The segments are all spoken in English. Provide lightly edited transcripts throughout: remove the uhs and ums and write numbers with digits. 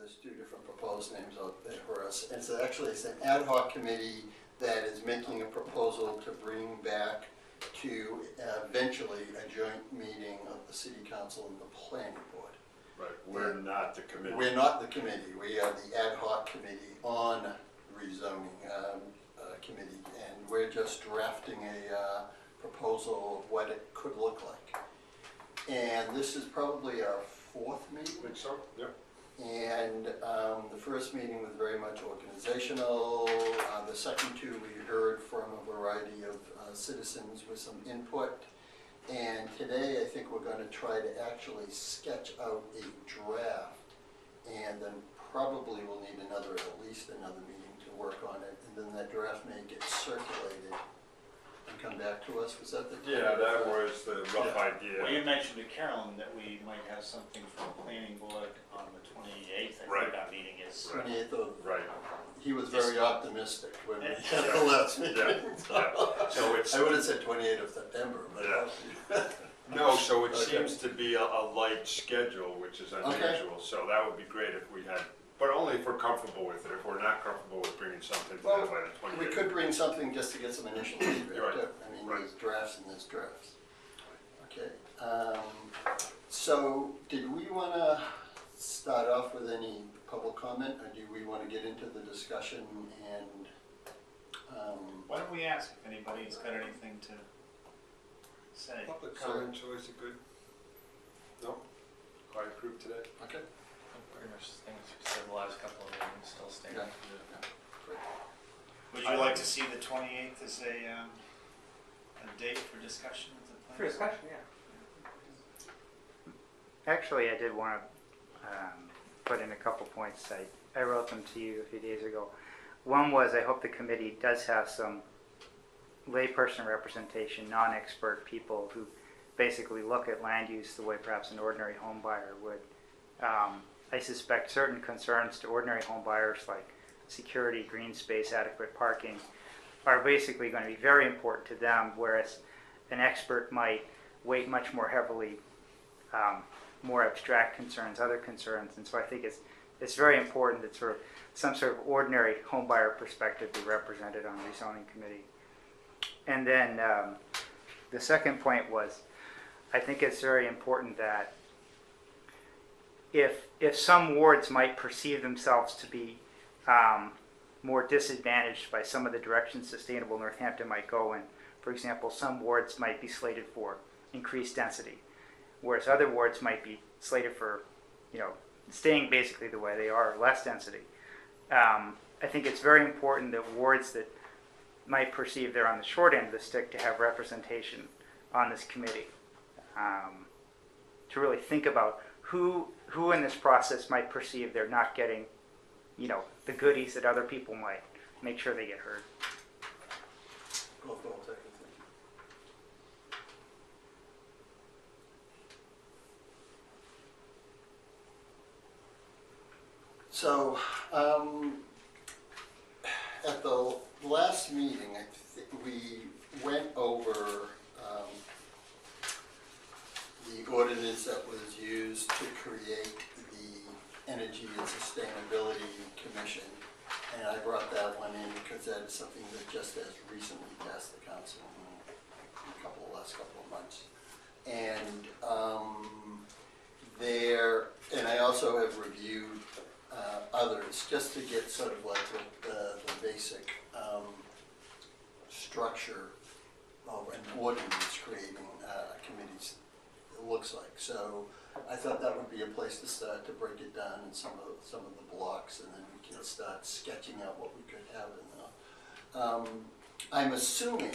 there's two different proposed names out there for us. It's actually, it's an ad hoc committee that is making a proposal to bring back to eventually a joint meeting of the city council and the planning board. Right, we're not the committee. We're not the committee, we are the ad hoc committee on rezoning committee, and we're just drafting a proposal of what it could look like. And this is probably our fourth meeting. I think so, yeah. And the first meeting was very much organizational. The second two we heard from a variety of citizens with some input. And today I think we're going to try to actually sketch out a draft, and then probably we'll need at least another meeting to work on it, and then that draft may get circulated and come back to us. Was that the Yeah, that was the rough idea. Well, you mentioned to Carolyn that we might have something from the planning board on the 28th. I Right. think our meeting is. 28th of, Right. he was very optimistic when we Yeah. had the last meeting. Yeah. So it's I would have said 28th of September, but Yeah. no, so it Okay. seems to be a light schedule, which is unusual. So that would be great if we had, but only if we're comfortable with it. If we're not comfortable with bringing something to Well, them by the 28th. we could bring something just to get some initial feedback Right. too. I mean, Right. there's drafts and there's drafts. Okay, so did we want to start off with any public comment, or do we want to get into the discussion and Why don't we ask if anybody's got anything to say? Public So- comment's always a good, no? Quiet group today? okay? Pretty much things you said the last couple of meetings still stand. Yeah. Great. Would you like to see the 28th as a date for discussion with the plan? For discussion, yeah. Actually, I did want to put in a couple points. I wrote them to you a few days ago. One was I hope the committee does have some layperson representation, non-expert people who basically look at land use the way perhaps an ordinary home buyer would. I suspect certain concerns to ordinary home buyers like security, green space, adequate parking are basically going to be very important to them, whereas an expert might weight much more heavily more abstract concerns, other concerns. And so I think it's very important that sort of some sort of ordinary home buyer perspective be represented on the Rezoning Committee. And then the second point was, I think it's very important that if some wards might perceive themselves to be more disadvantaged by some of the directions Sustainable Northampton might go in, for example, some wards might be slated for increased density, whereas other wards might be slated for, staying basically the way they are, less density. I think it's very important that wards that might perceive they're on the short end of the stick to have representation on this committee, to really think about who in this process might perceive they're not getting, the goodies that other people might. Make sure they get heard. Well, thank you. So, at the last meeting, we went over the ordinance that was used to create the Energy and Sustainability Commission. And I brought that one in because that is something that just has recently passed the council in the last couple of months. And and I also have reviewed others just to get sort of like the basic structure of an ordinance creating committees looks like. So I thought that would be a place to start to break it down in some of the blocks, and then we can start sketching out what we could have in there. I'm assuming,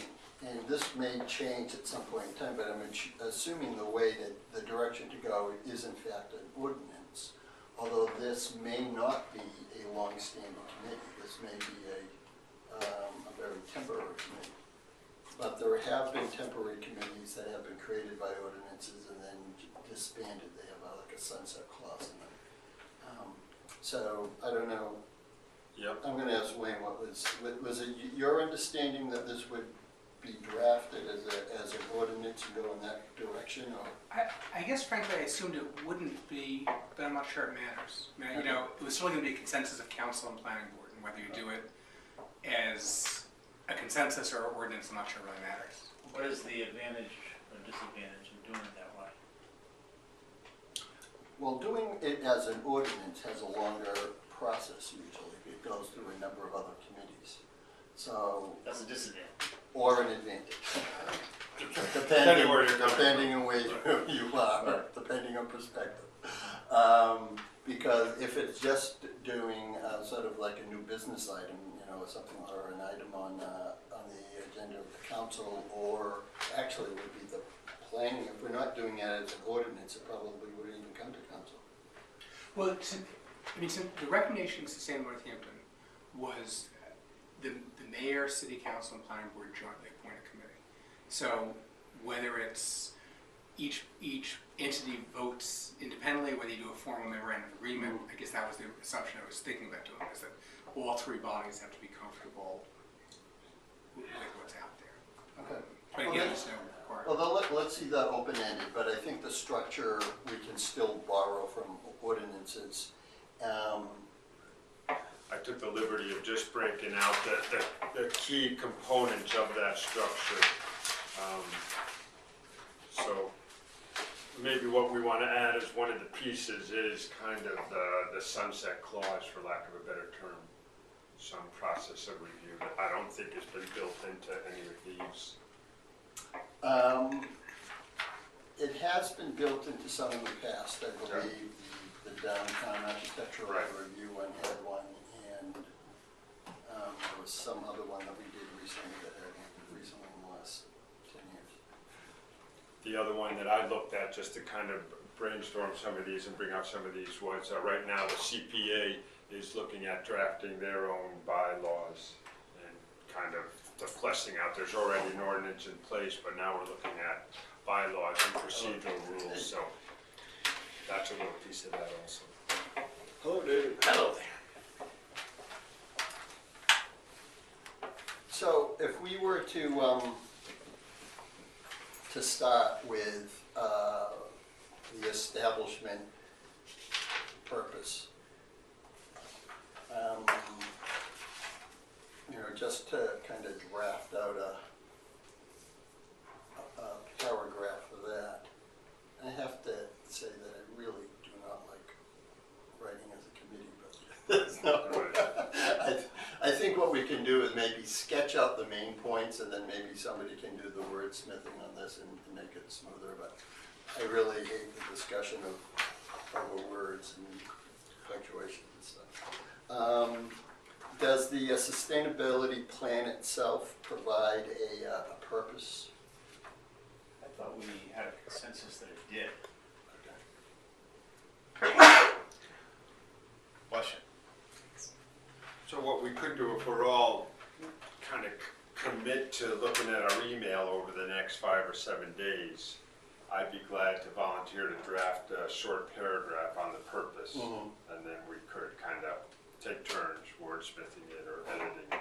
and this may change at some point in time, but I'm assuming the way that the direction to go is in fact an ordinance, although this may not be a long-standing committee. This may be a very temporary committee. But there have been temporary committees that have been created by ordinances and then disbanded. They have like a sunset clause in them. So I don't know. Yep. I'm going to ask Wayne, was it your understanding that this would be drafted as an ordinance and go in that direction, or? I guess frankly I assumed it wouldn't be, but I'm not sure it matters. I mean, it there's certainly going to be a consensus of council and planning board, and whether you do it as a consensus or ordinance, I'm not sure really matters. What is the advantage or disadvantage of doing it that way? Well, doing it as an ordinance has a longer process usually. It goes through a number of other committees. So, That's a disadvantage. or an advantage. Depending where you're coming depending on where you are, depending on perspective. Because if it's just doing sort of like a new business item, you know, something or an item on the agenda of the council, or actually would be the planning, if we're not doing it as an ordinance, it probably wouldn't even come to council. Well, the recommendation of Sustainable Northampton was the mayor, city council, and planning board jointly appoint a committee. So whether it's each entity votes independently, whether you do a formal memorandum of agreement, I guess that was the assumption I was thinking about doing, is that all three bodies have to be comfortable with what's out there. Okay. But again, there's no requirement. Well, let's see that open-ended, but I think the structure, we can still borrow from ordinances. I took the liberty of just breaking out the key components of that structure. So maybe what we want to add as one of the pieces is kind of the sunset clause, for lack of a better term. Some process of review that I don't think has been built into any of these. It has been built into some in the past, I believe. The downtown architectural Right. review one had one, and there was some other one that we did recently that had recently in the last 10 years. The other one that I looked at just to kind of brainstorm some of these and bring out some of these was right now the CPA is looking at drafting their own bylaws and kind of the fleshing out. There's already an ordinance in place, but now we're looking at bylaws and procedural rules, so that's a little piece of that also. Hello, David. Hello there. So if we were to start with the establishment purpose, you know, just to kind of draft out a paragraph for that, I have to say that I really do not like writing as a committee, but that's not I think what we can do is maybe sketch out the main points, and then maybe somebody can do the wordsmithing on this and make it smoother, but I really hate the discussion of over words and punctuation and stuff. Does the sustainability plan itself provide a purpose? I thought we had a consensus that it did. Bless you. So what we could do if we're all kind of commit to looking at our email over the next 5 or 7 days, I'd be glad to volunteer to draft a short paragraph on the purpose. And then we could kind of take turns wordsmithing it or editing it.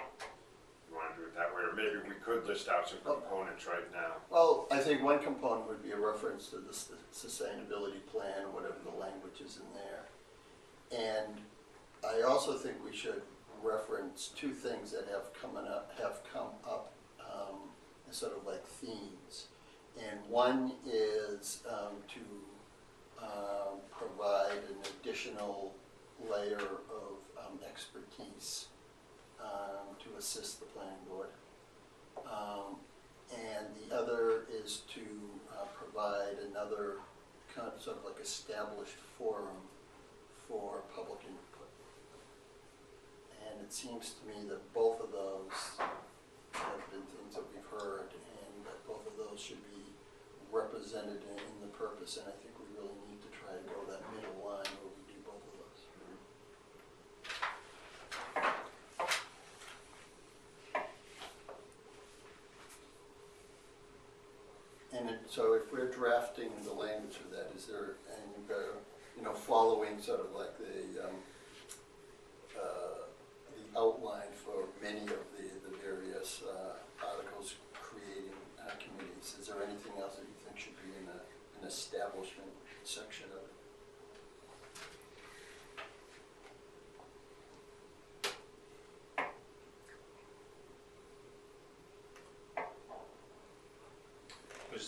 You want to do it that way? Or maybe we could list out some components right now. Well, I think one component would be a reference to the sustainability plan, or whatever the language is in there. And I also think we should reference two things that have come up as sort of like themes. And one is to provide an additional layer of expertise to assist the planning board. And the other is to provide another kind of sort of like established forum for public input. And it seems to me that both of those have been things that we've heard, and that both of those should be represented in the purpose, and I think we really need to try to go that middle line where we do both of those. And so if we're drafting the language of that, is there, and you know, following sort of like the outline for many of the various articles creating committees, is there anything else that you think should be in an establishment section of it?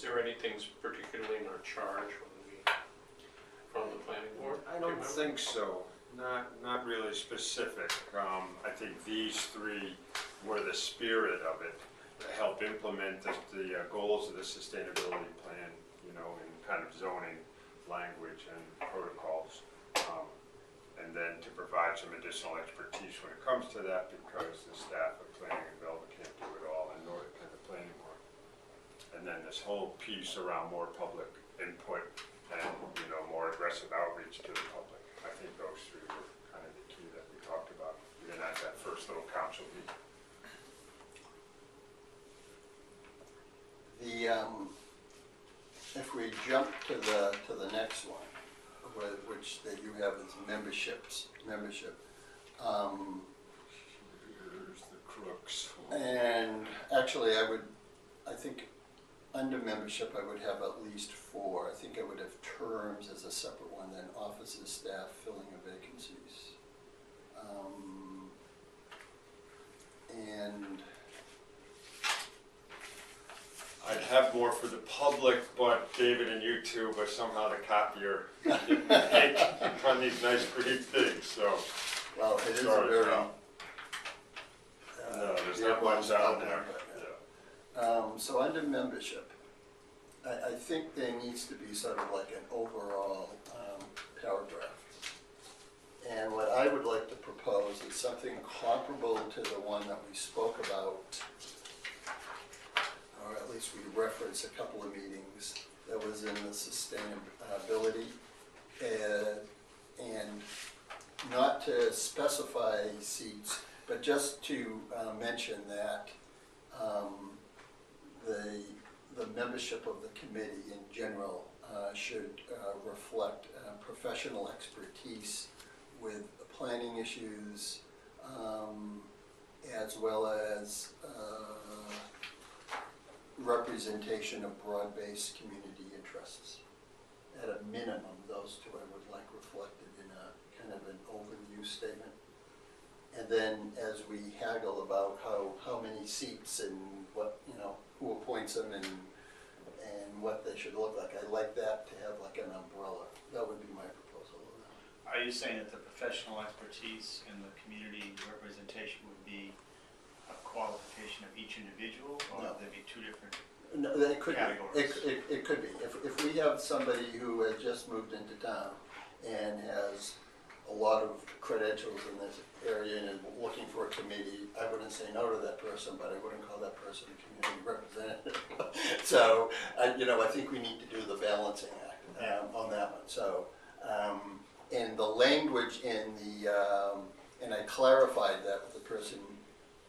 there anything particularly in our charge from the planning board? I don't think so. Not really specific. I think these three were the spirit of it, to help implement the goals of the sustainability plan, you know, in kind of zoning language and protocols. And then to provide some additional expertise when it comes to that, because the staff of planning and development can't do it all, and nor can the planning board. And then this whole piece around more public input and, you know, more aggressive outreach to the public. I think those three were kind of the key that we talked about, even at that first little council meeting. If we jump to the next one, which that you have is membership. Here's the crooks. And actually, I think under membership, I would have at least 4. I think I would have terms as a separate one, then offices, staff, filling of vacancies. And I'd have more for the public, but David and you two, but somehow the copier didn't make on these nice pretty things, so. well, it is a Sorry, very Sal. No, there's bare not much bones out document, there. but, so under membership, I think there needs to be sort of like an overall paragraph. And what I would like to propose is something comparable to the one that we spoke about, or at least we referenced a couple of meetings, that was in the sustainability, and not to specify seats, but just to mention that the membership of the committee in general should reflect professional expertise with planning issues, as well as representation of broad-based community interests. At a minimum, those two I would like reflected in a kind of an overview statement. And then as we haggle about how many seats and what, you know, who appoints them and what they should look like, I'd like that to have like an umbrella. That would be my proposal. Are you saying that the professional expertise and the community representation would be a qualification of each individual, or No. would there be 2 different? No, it could Categories. be. It could be. If we have somebody who has just moved into town and has a lot of credentials in this area and is looking for a committee, I wouldn't say no to that person, but I wouldn't call that person a community representative. So, you know, I think we need to do the balancing act on that one. So, and the language in the, and I clarified that with the person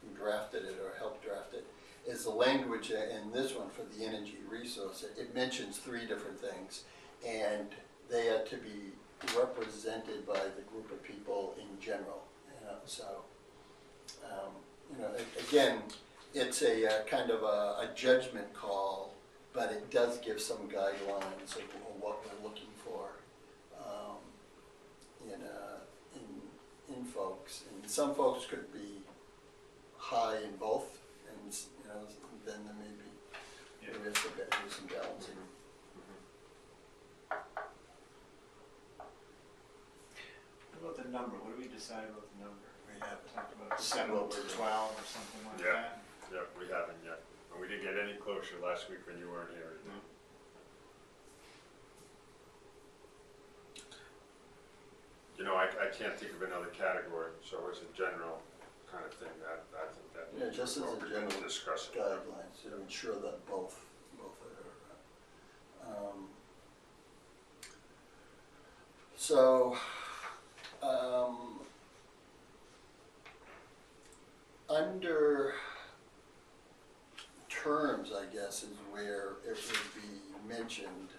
who drafted it or helped draft it, is the language in this one for the energy resource. It mentions 3 different things, and they are to be represented by the group of people in general. You know, so, you know, again, it's a kind of a judgment call, but it does give some guidelines of what we're looking for in folks. And some folks could be high in both, and you know, then there may be there is some balancing. What about the number? What do we decide about the number? We have Talked about Decide 7 what to we're 12 or something like Yeah. that. Yep, we haven't yet. And we didn't get any closer last week when you weren't here. No. You know, I can't think of another category, so as a general kind of thing, that I think that Yeah, just as a appropriate general to discuss it. guidelines to ensure that both are. So, under terms, I guess, is where it would be mentioned,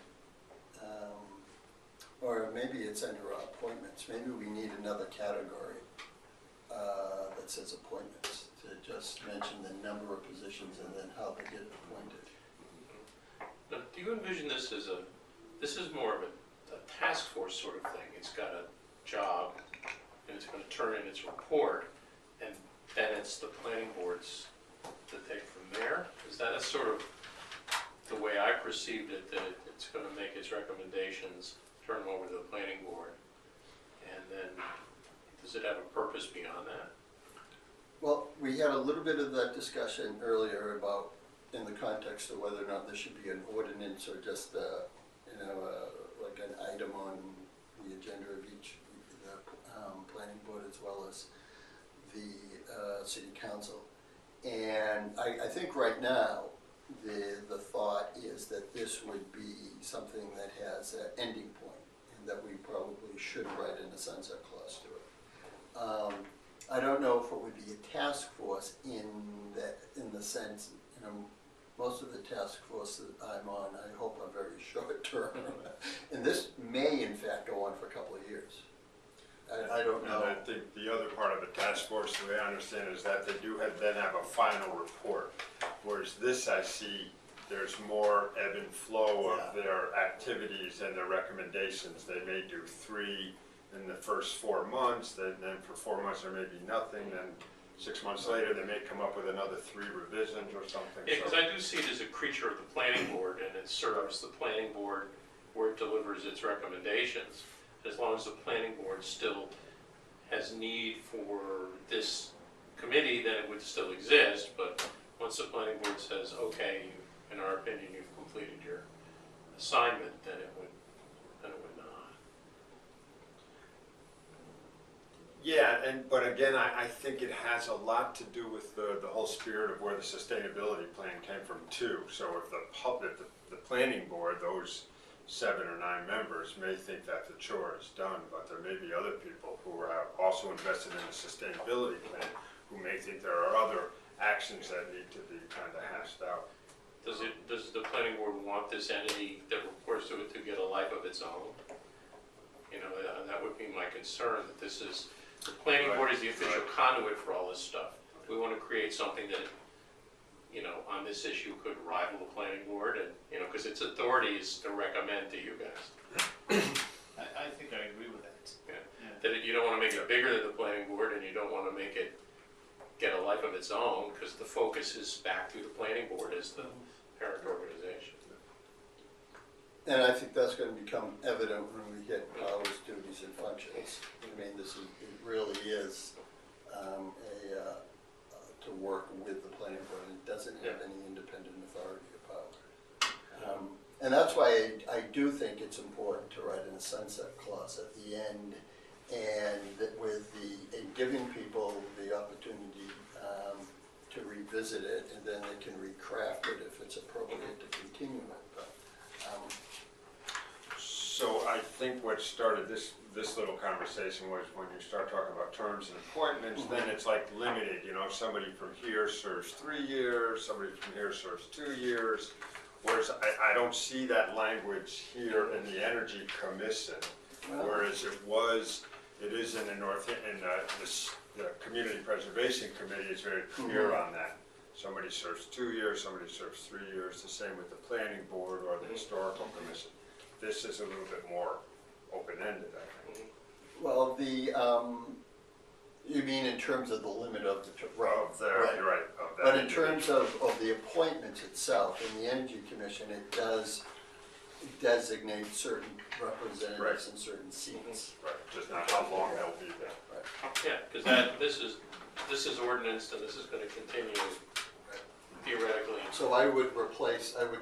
or maybe it's under appointments. Maybe we need another category that says appointments, to just mention the number of positions and then how they get appointed. Now, do you envision this as this is more of a task force sort of thing? It's got a job, and it's going to turn in its report, and then it's the planning boards that take from there? Is that a sort of the way I perceived it, that it's gonna make its recommendations, turn them over to the planning board. And then, does it have a purpose beyond that? Well, we had a little bit of that discussion earlier about, in the context of whether or not there should be an ordinance or just, like an item on the agenda of each, the planning board as well as the city council. And I think right now, the thought is that this would be something that has an ending point, and that we probably should write in a sunset clause to it. I don't know if it would be a task force in the sense, most of the task forces I'm on, I hope are very short term. And this may in fact go on for a couple of years. I don't know. And I think the other part of the task force, the way I understand it, is that they do then have a final report. Whereas this, I see, there's more ebb and flow of their activities and their recommendations. They may do 3 in the first 4 months, then for 4 months there may be nothing, then 6 months later they may come up with another 3 revisions or something. Yeah, because I do see it as a creature of the planning board, and it serves the planning board where it delivers its recommendations. As long as the planning board still has need for this committee, then it would still exist, but once the planning board says, okay, in our opinion, you've completed your assignment, then it would not. Yeah, but again, I think it has a lot to do with the whole spirit of where the sustainability plan came from too. So if the planning board, those 7 or 9 members may think that the chore is done, but there may be other people who are also invested in the sustainability plan who may think there are other actions that need to be kind of hashed out. Does the planning board want this entity that reports to it to get a life of its own? That would be my concern, that the planning board is the official conduit for all this stuff. We want to create something that, on this issue could rival the planning board, and, because its authority is to recommend to you guys. I think I agree with that. Yeah. Yeah. That you don't want to make it bigger than the planning board, and you don't want to make it get a life of its own, because the focus is back to the planning board as the parent organization. And I think that's going to become evident when we hit powers, duties, and functions. I mean, it really is to work with the planning board. It doesn't have any independent authority or power. And that's why I do think it's important to write in a sunset clause at the end, and that and giving people the opportunity to revisit it, and then they can recraft it if it's appropriate to continue it. But, So I think what started this little conversation was when you start talking about terms and appointments, then it's like limited, somebody from here serves 3 years, somebody from here serves 2 years. Whereas I don't see that language here in the Energy Commission, whereas it is in the Community Preservation Committee is very clear on that. Somebody serves 2 years, somebody serves 3 years, the same with the Planning Board or the Historical Commission. This is a little bit more open-ended, I think. well, you mean in terms of the limit of the term? You're right. Of that But in terms of the appointments itself, in the Energy Commission, it does designate certain representatives and certain seats. Right, just not how long they'll be there. Yeah, because this is ordinance, and this is going to continue theoretically. So I would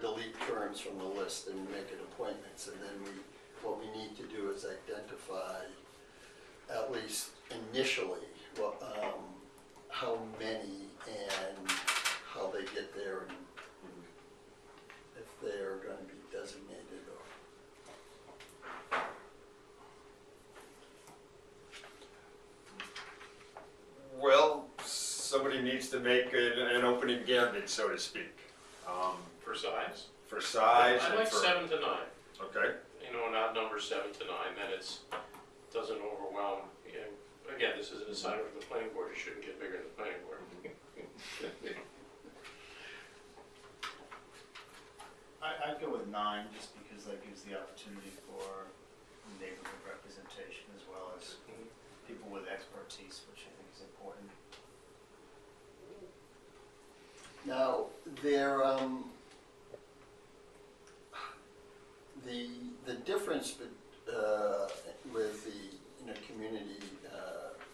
delete terms from the list and make it appointments, and then what we need to do is identify, at least initially, how many and how they get there, and if they're going to be designated or. Well, somebody needs to make an opening gambit, so to speak. For size? For size I and like for... 7 to 9. Okay. An odd number 7 to 9, then doesn't overwhelm. Again, this is an assignment from the planning board. It shouldn't get bigger than the planning board. I'd go with 9, just because that gives the opportunity for neighborhood representation as well as people with expertise, which I think is important. Now, the difference with the community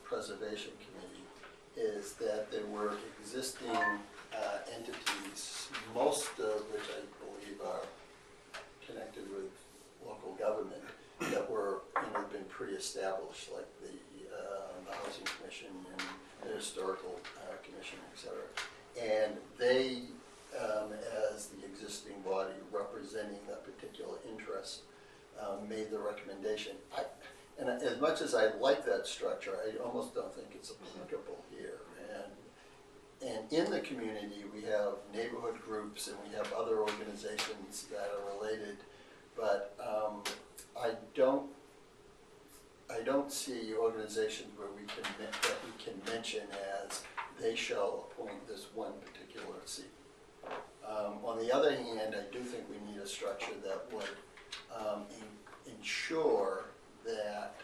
preservation committee is that there were existing entities, most of which I believe are connected with local government, that were been pre-established, like the Housing Commission and the Historical Commission, etc. And they, as the existing body representing that particular interest, made the recommendation. And as much as I like that structure, I almost don't think it's applicable here. And in the community, we have neighborhood groups and we have other organizations that are related, but I don't see organizations where we can mention as they shall appoint this one particular seat. On the other hand, I do think we need a structure that would ensure that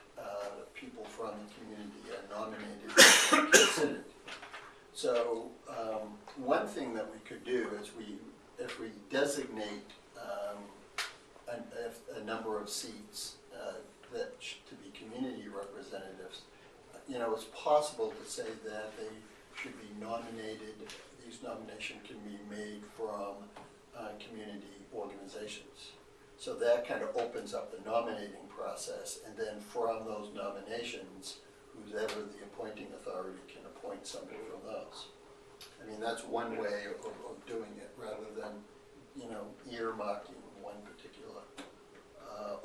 people from the community are nominated and considered. So one thing that we could do is if we designate a number of seats to be community representatives, it's possible to say that they should be nominated. These nominations can be made from community organizations. So that kind of opens up the nominating process, and then from those nominations, whoever the appointing authority can appoint somebody from those. I mean, that's one way of doing it, rather than, earmarking one particular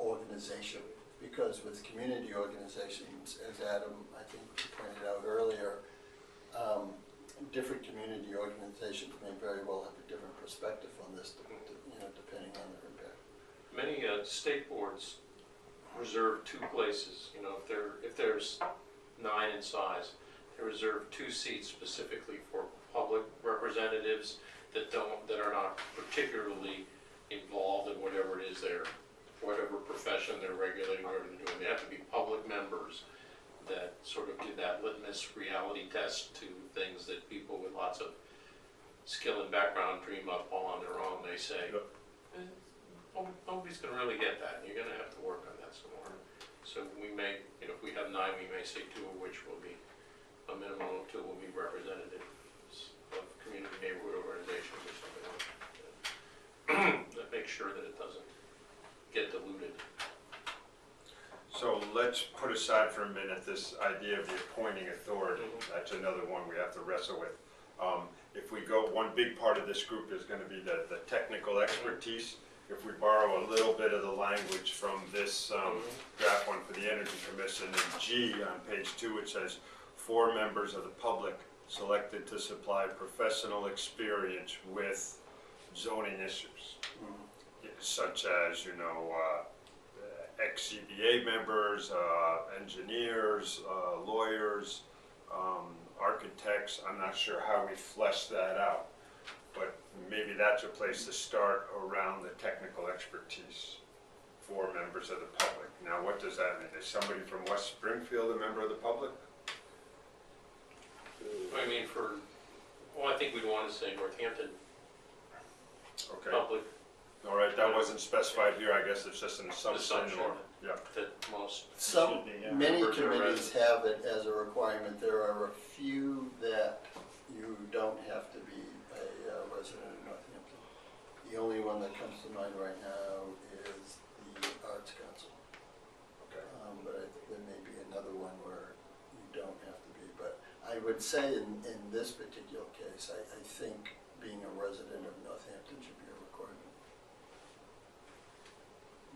organization. Because with community organizations, as Adam, I think, pointed out earlier, different community organizations may very well have a different perspective on this, depending on their impact. Many state boards reserve 2 places. If there's 9 in size, they reserve 2 seats specifically for public representatives that are not particularly involved in whatever it is whatever profession they're regulating, whatever they're doing. They have to be public members that sort of do that litmus reality test to things that people with lots of skill and background dream up all on their own. They say, nobody's going to really get that. You're going to have to work on that some more. So we may, if we have 9, we may say 2 of which will be, a minimum of 2 will be representatives of community neighborhood organizations or something like that. That makes sure that it doesn't get diluted. So let's put aside for a minute this idea of the appointing authority. That's another one we have to wrestle with. If we go, one big part of this group is going to be the technical expertise. If we borrow a little bit of the language from this draft one for the Energy Commission, in G on page 2 it says 4 members of the public selected to supply professional experience with zoning issues, such as ex-CBA members, engineers, lawyers, architects. I'm not sure how we flesh that out, but maybe that's a place to start around the technical expertise for members of the public. Now, what does that mean? Is somebody from West Springfield a member of the public? I mean, I think we'd want to say Northampton Okay. public. All right, that wasn't specified here. I guess it's just an assumption or, yeah. That most. should be, yeah. Many Members are committees have it as a requirement. There are a few that you don't have to be a resident of Northampton. The only one that comes to mind right now is the Arts Council. Okay. But I think there may be another one where you don't have to be. But I would say in this particular case, I think being a resident of Northampton should be a requirement.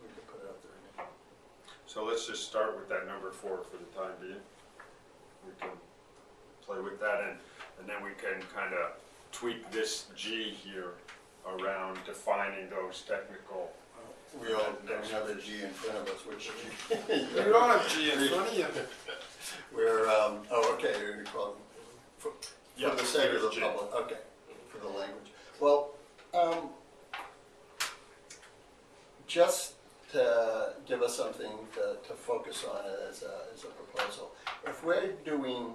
We could put it out there. So let's just start with that number 4 for the time being. We can play with that, and then we can kind of tweak this G here around defining those technical. We all don't have a G in front of us, which You don't have G in front of you. we're, okay, you're gonna call them, for the sake of the G. public, okay, for the language. Well, just to give us something to focus on as a proposal, if we're doing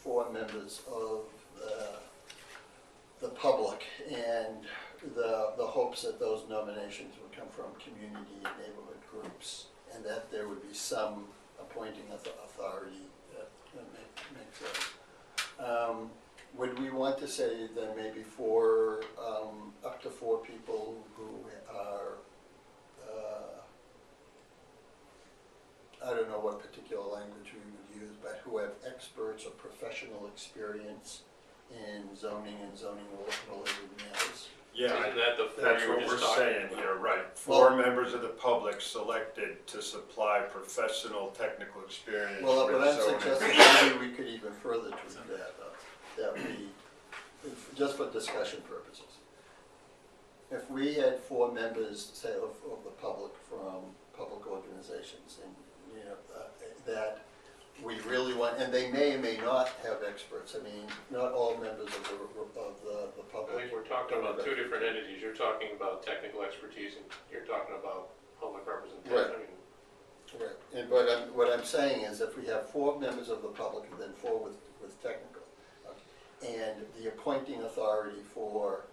4 members of the the public and the hopes that those nominations would come from community and neighborhood groups, and that there would be some appointing authority that makes sense. Would we want to say then maybe up to four people who are, I don't know what particular language we would use, but who have experts or professional experience in zoning and zoning-related matters? Yeah, Isn't that the four that's you were what we're just talking saying about? here, right. Four Well- members of the public selected to supply professional technical experience Well, with what I'm zoning. suggesting, maybe we could even further tweak that we, just for discussion purposes. If we had four members, say, of the public from public organizations, and, you know, that we really want, and they may or may not have experts, I mean, not all members of the I public. think we're talking about two different entities. You're talking about technical expertise and you're talking about public representation. Right. I mean, Right, and what I'm saying is if we have four members of the public and then four with technical, and the appointing authority for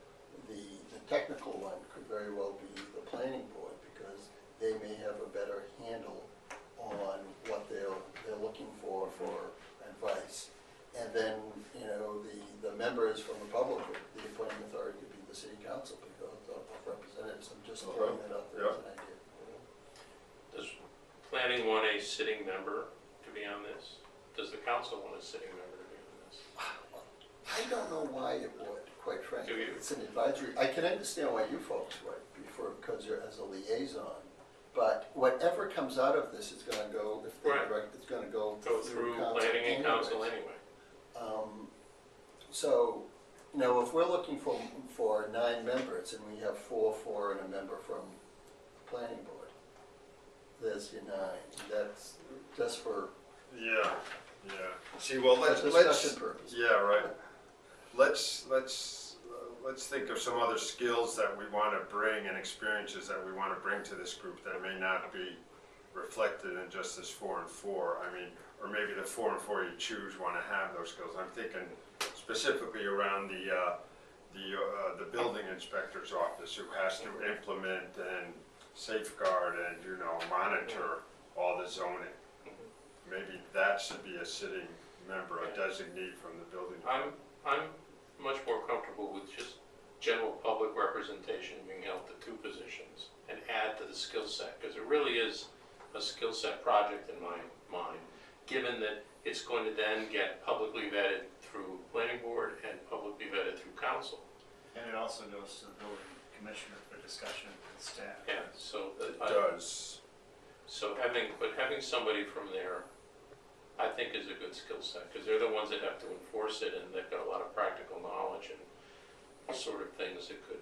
the technical one could very well be the planning board, because they may have a better handle on what they're looking for advice. And then, you know, the members from the public, the appointing authority could be the city council, because of representatives. I'm just throwing that out there as an idea. Does planning want a sitting member to be on this? Does the council want a sitting member to be on this? I don't know why it would, quite frankly. Do you? It's an advisory, I can understand why you folks would, because you're as a liaison. But whatever comes out of this is gonna go, if they're Right. direct, it's gonna go Go through planning and council anyways. anyway. So, you know, if we're looking for 9 members and we have 4 and a member from the planning board, there's your 9. That's just for Yeah. See, well, let's, discussion purposes. yeah, right. Let's think of some other skills that we want to bring and experiences that we want to bring to this group that may not be reflected in just this 4 and 4. I mean, or maybe the 4 and 4 you choose want to have those skills. I'm thinking specifically around the building inspector's office, who has to implement and safeguard and, you know, monitor all the zoning. Maybe that should be a sitting member, a designee from the building department. I'm much more comfortable with just general public representation being held to 2 positions and add to the skill set, because it really is a skill set project in my mind, given that it's going to then get publicly vetted through planning board and publicly vetted through council. And it also goes to the building commissioner for discussion with staff. Yeah, so, It does. so having somebody from there, I think is a good skill set, because they're the ones that have to enforce it, and they've got a lot of practical knowledge and sort of things that could.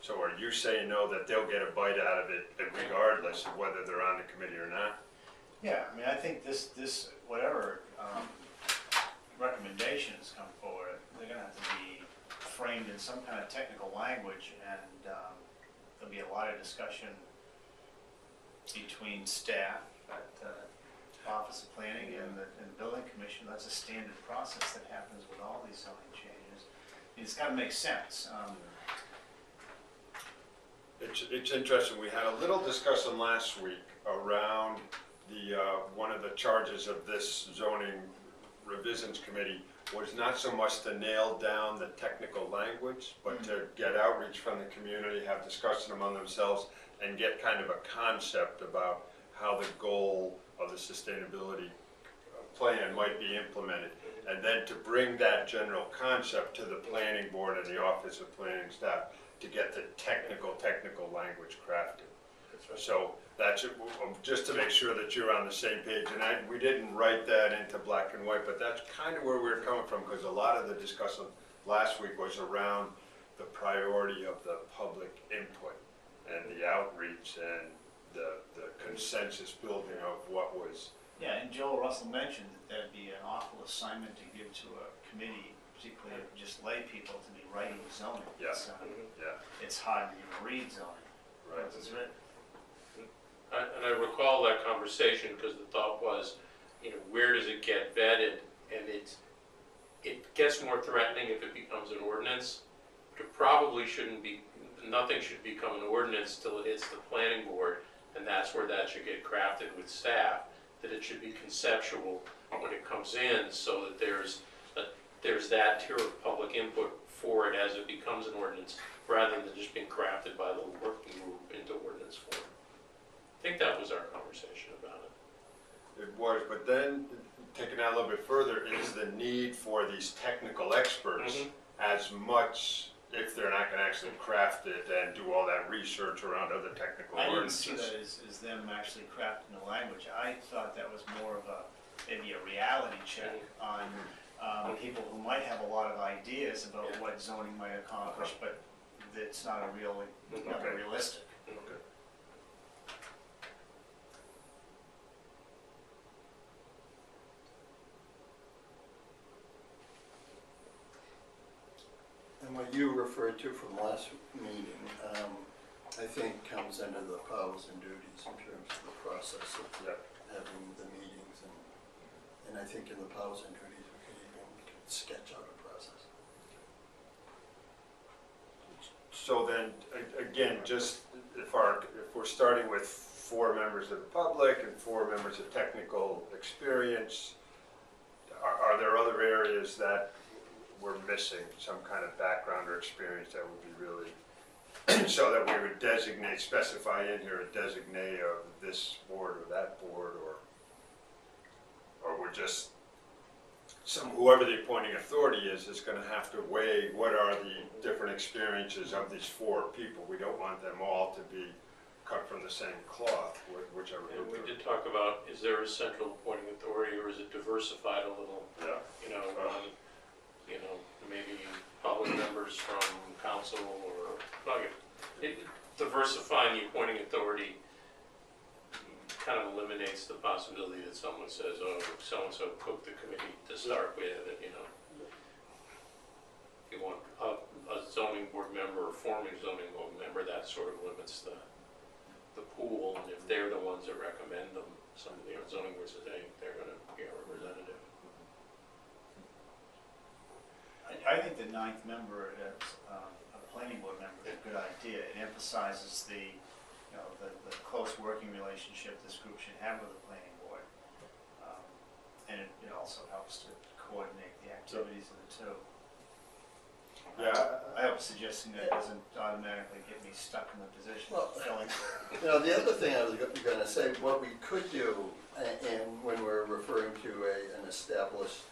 So are you saying, no, that they'll get a bite out of it regardless of whether they're on the committee or not? Yeah, I mean, I think this whatever recommendations come forward, they're gonna have to be framed in some kind of technical language, and there'll be a lot of discussion between staff at Office of Planning and the Building Commission. That's a standard process that happens with all these zoning changes. It's gotta make sense. It's interesting, we had a little discussion last week around one of the charges of this zoning revisions committee was not so much to nail down the technical language, but to get outreach from the community, have discussion among themselves, and get kind of a concept about how the goal of the sustainability plan might be implemented. And then to bring that general concept to the planning board and the Office of Planning staff to get the technical language crafted. So that's it, just to make sure that you're on the same page. And we didn't write that into black and white, but that's kind of where we were coming from, because a lot of the discussion last week was around the priority of the public input and the outreach and the consensus building of what was. Yeah, and Joel Russell mentioned that that'd be an awful assignment to give to a committee, particularly of just lay people, to be writing zoning. Yeah. Yeah, It's hard to even read zoning. right. It's written. And I recall that conversation, because the thought was, you know, where does it get vetted? And it gets more threatening if it becomes an ordinance, it probably shouldn't be, nothing should become an ordinance till it hits the planning board, and that's where that should get crafted with staff, that it should be conceptual when it comes in, so that there's that tier of public input for it as it becomes an ordinance, rather than just being crafted by the working group into ordinance form. I think that was our conversation about it. It was, but then, taking that a little bit further, is the need for these technical experts as much, if they're not gonna actually craft it and do all that research around other technical I didn't ordinances. see that as them actually crafting the language. I thought that was more of maybe a reality check on people who might have a lot of ideas about what zoning might accomplish, but it's not Okay. realistic. Okay. And what you referred to from last meeting, I think comes under the powers and duties in terms of the process of having the meetings, and I think in the powers and duties, we could sketch out a process. So then, again, just if we're starting with 4 members of the public and 4 members of technical experience, are there other areas that we're missing, some kind of background or experience that would be really, so that we would specify in here a designate of this board or that board, or we're just, whoever the appointing authority is gonna have to weigh what are the different experiences of these 4 people. We don't want them all to be cut from the same cloth, whichever. And we did talk about, is there a central appointing authority, or is it diversified a little? Yeah. Maybe public members from council, or, diversifying the appointing authority kind of eliminates the possibility that someone says, oh, so-and-so cooked the committee to start with, and, you want a zoning board member or forming zoning board member, that sort of limits the pool, and if they're the ones that recommend them, some of the zoning boards say they're gonna be a representative. I think the 9th member as a planning board member is a good idea. It emphasizes the close working relationship this group should have with the planning board. And it also helps to coordinate the activities of the two. Yeah. I hope suggesting that doesn't automatically get me stuck in the position of filling. The other thing I was gonna say, what we could do, and when we're referring to an established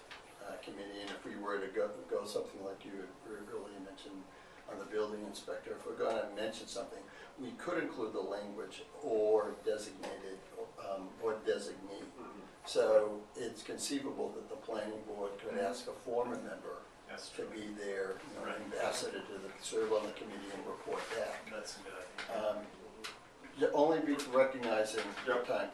committee, and if we were to go something like you really mentioned on the building inspector, if we're gonna mention something, we could include the language or designated, or designee. So it's conceivable that the planning board could ask a former member That's to true. be their ambassador to serve on the committee and report back. That's a good idea. Only be recognizing time.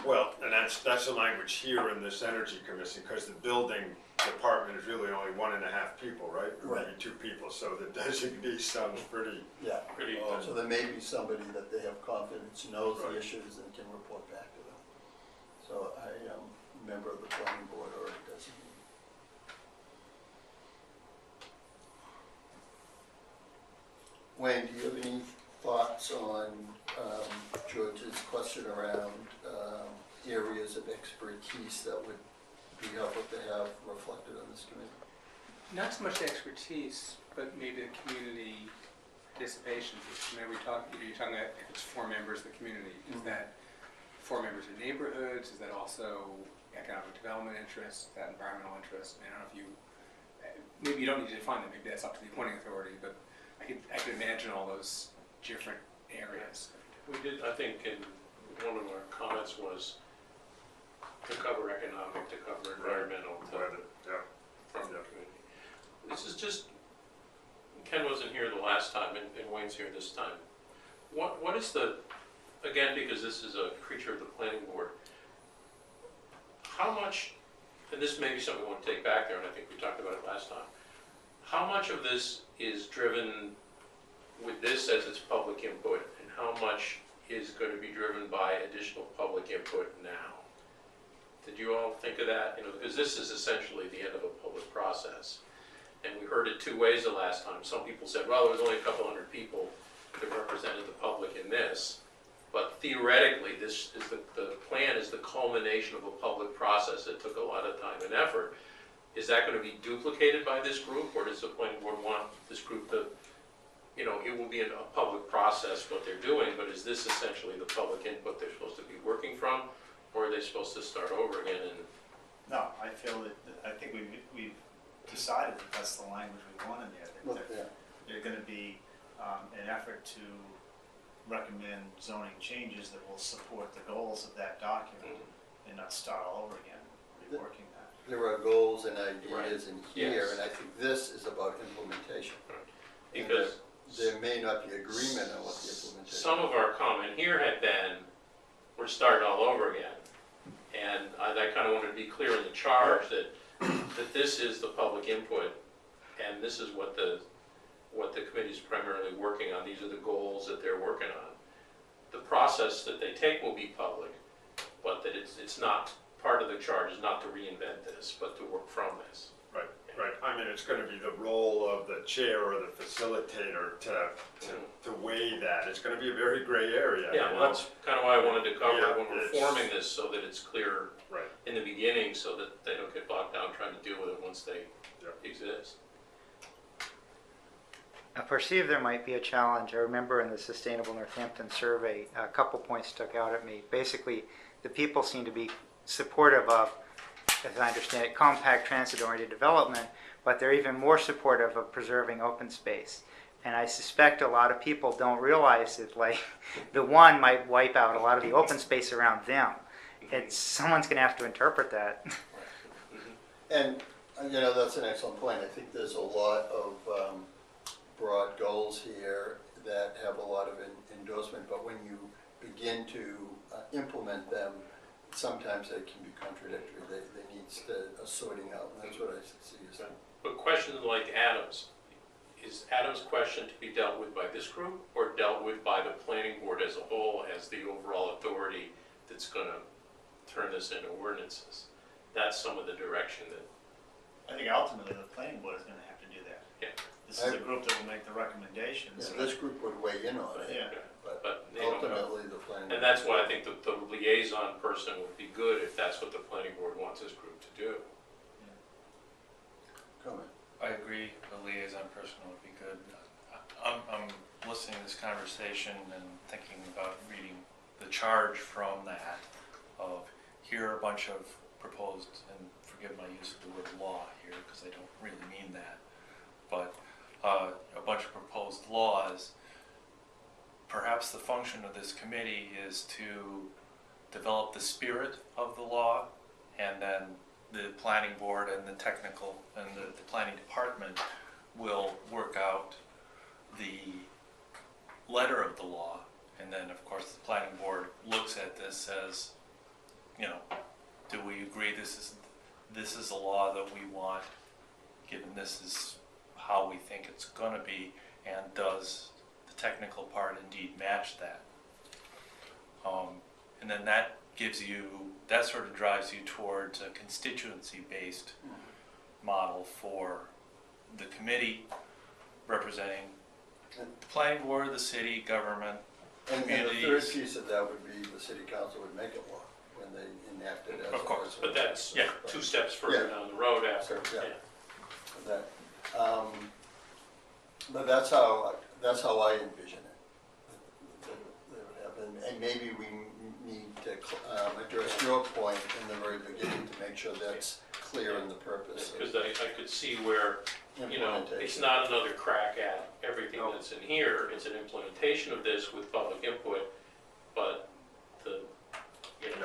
Well, and that's the language here in this energy commission, because the building department is really only 1.5 people, right? Or Right. maybe 2 people, so the designee sounds pretty. Yeah, Pretty, so there may be somebody that they have confidence, knows the Right. issues, and can report back to them. So I am a member of the planning board or a designee. Wayne, do you have any thoughts on George's question around areas of expertise that would be helpful to have reflected on this committee? Not so much the expertise, but maybe the community participation. You're talking about if it's 4 members of the community. Is that 4 members of neighborhoods? Is that also economic development interests, that environmental interests? I don't know if you, maybe you don't need to define that, maybe that's up to the appointing authority, but I could imagine all those different areas. we did, I think, in one of our comments was to cover economic, to cover environmental, from the community. This is just, Ken wasn't here the last time, and Wayne's here this time. What is the, again, because this is a creature of the planning board, how much, and this may be something we want to take back there, and I think we talked about it last time, how much of this is driven with this as its public input, and how much is going to be driven by additional public input now? Did you all think of that? Because this is essentially the end of a public process. And we heard it two ways the last time. Some people said, well, there was only a couple hundred people that represented the public in this. But theoretically, this is the plan is the culmination of a public process that took a lot of time and effort. Is that going to be duplicated by this group, or does the planning board want this group to, you know, it will be a public process what they're doing, but is this essentially the public input they're supposed to be working from, or are they supposed to start over again? And No, I feel that, I think we've decided that that's the language we want in there. Well, That yeah. there's gonna be an effort to recommend zoning changes that will support the goals of that document and not start all over again, reworking that. There are goals and ideas in here, Yes. and I think this is about implementation. And because there may not be agreement on what the implementation. some of our comment here had been, we're starting all over again. And I kind of wanted to be clear in the charge that this is the public input, and this is what the committee is primarily working on. These are the goals that they're working on. The process that they take will be public, but that it's not, part of the charge is not to reinvent this, but to work from this. Right, right. I mean, it's gonna be the role of the chair or the facilitator to weigh that. It's gonna be a very gray area. Yeah, you well, know? that's kind of why I wanted to cover Yeah, it when we're it's- forming this, so that it's clear Right. in the beginning, so that they don't get bogged down trying to deal with it once they Yep. exist. I perceive there might be a challenge. I remember in the Sustainable Northampton survey, a couple points stuck out at me. Basically, the people seem to be supportive of, as I understand it, compact transit-oriented development, but they're even more supportive of preserving open space. And I suspect a lot of people don't realize that, like, the one might wipe out a lot of the open space around them. Someone's going to have to interpret that. And, you know, that's an excellent point. I think there's a lot of broad goals here that have a lot of endorsement, but when you begin to implement them, sometimes they can be contradictory. They need a sorting out, and that's what I see as But questions like Adam's, is Adam's question to be dealt with by this group, or dealt with by the planning board as a whole, as the overall authority that's gonna turn this into ordinances? That's some of the direction that, I think ultimately the planning board is gonna have to do that. yeah. This is the group that will make the recommendations. this group would weigh in on it, Yeah. but they don't know. ultimately the planning. And that's why I think the liaison person would be good if that's what the planning board wants this group to do. Comment. I agree, a liaison person would be good. I'm listening to this conversation and thinking about reading the charge from that of here are a bunch of proposed, and forgive my use of the word law here because I don't really mean that, but a bunch of proposed laws. Perhaps the function of this committee is to develop the spirit of the law, and then the planning board and the technical and the planning department will work out the letter of the law. And then, of course, the planning board looks at this as, you know, do we agree this is a law that we want, given this is how we think it's going to be, and does the technical part indeed match that? And then that sort of drives you towards a constituency-based model for the committee representing the planning board, the city, government, And the communities. third piece of that would be the city council would make it law when they enact it as. Of course, But that's Yeah. 2 steps further Yeah. down the road after. Yeah. That, but that's how I envision it. That would happen. And maybe we need to address your point in the very beginning to make sure that's clear in the purpose Because of I could see where, you know, it's implementation. not another crack at everything that's in here, it's an implementation of this with public input, but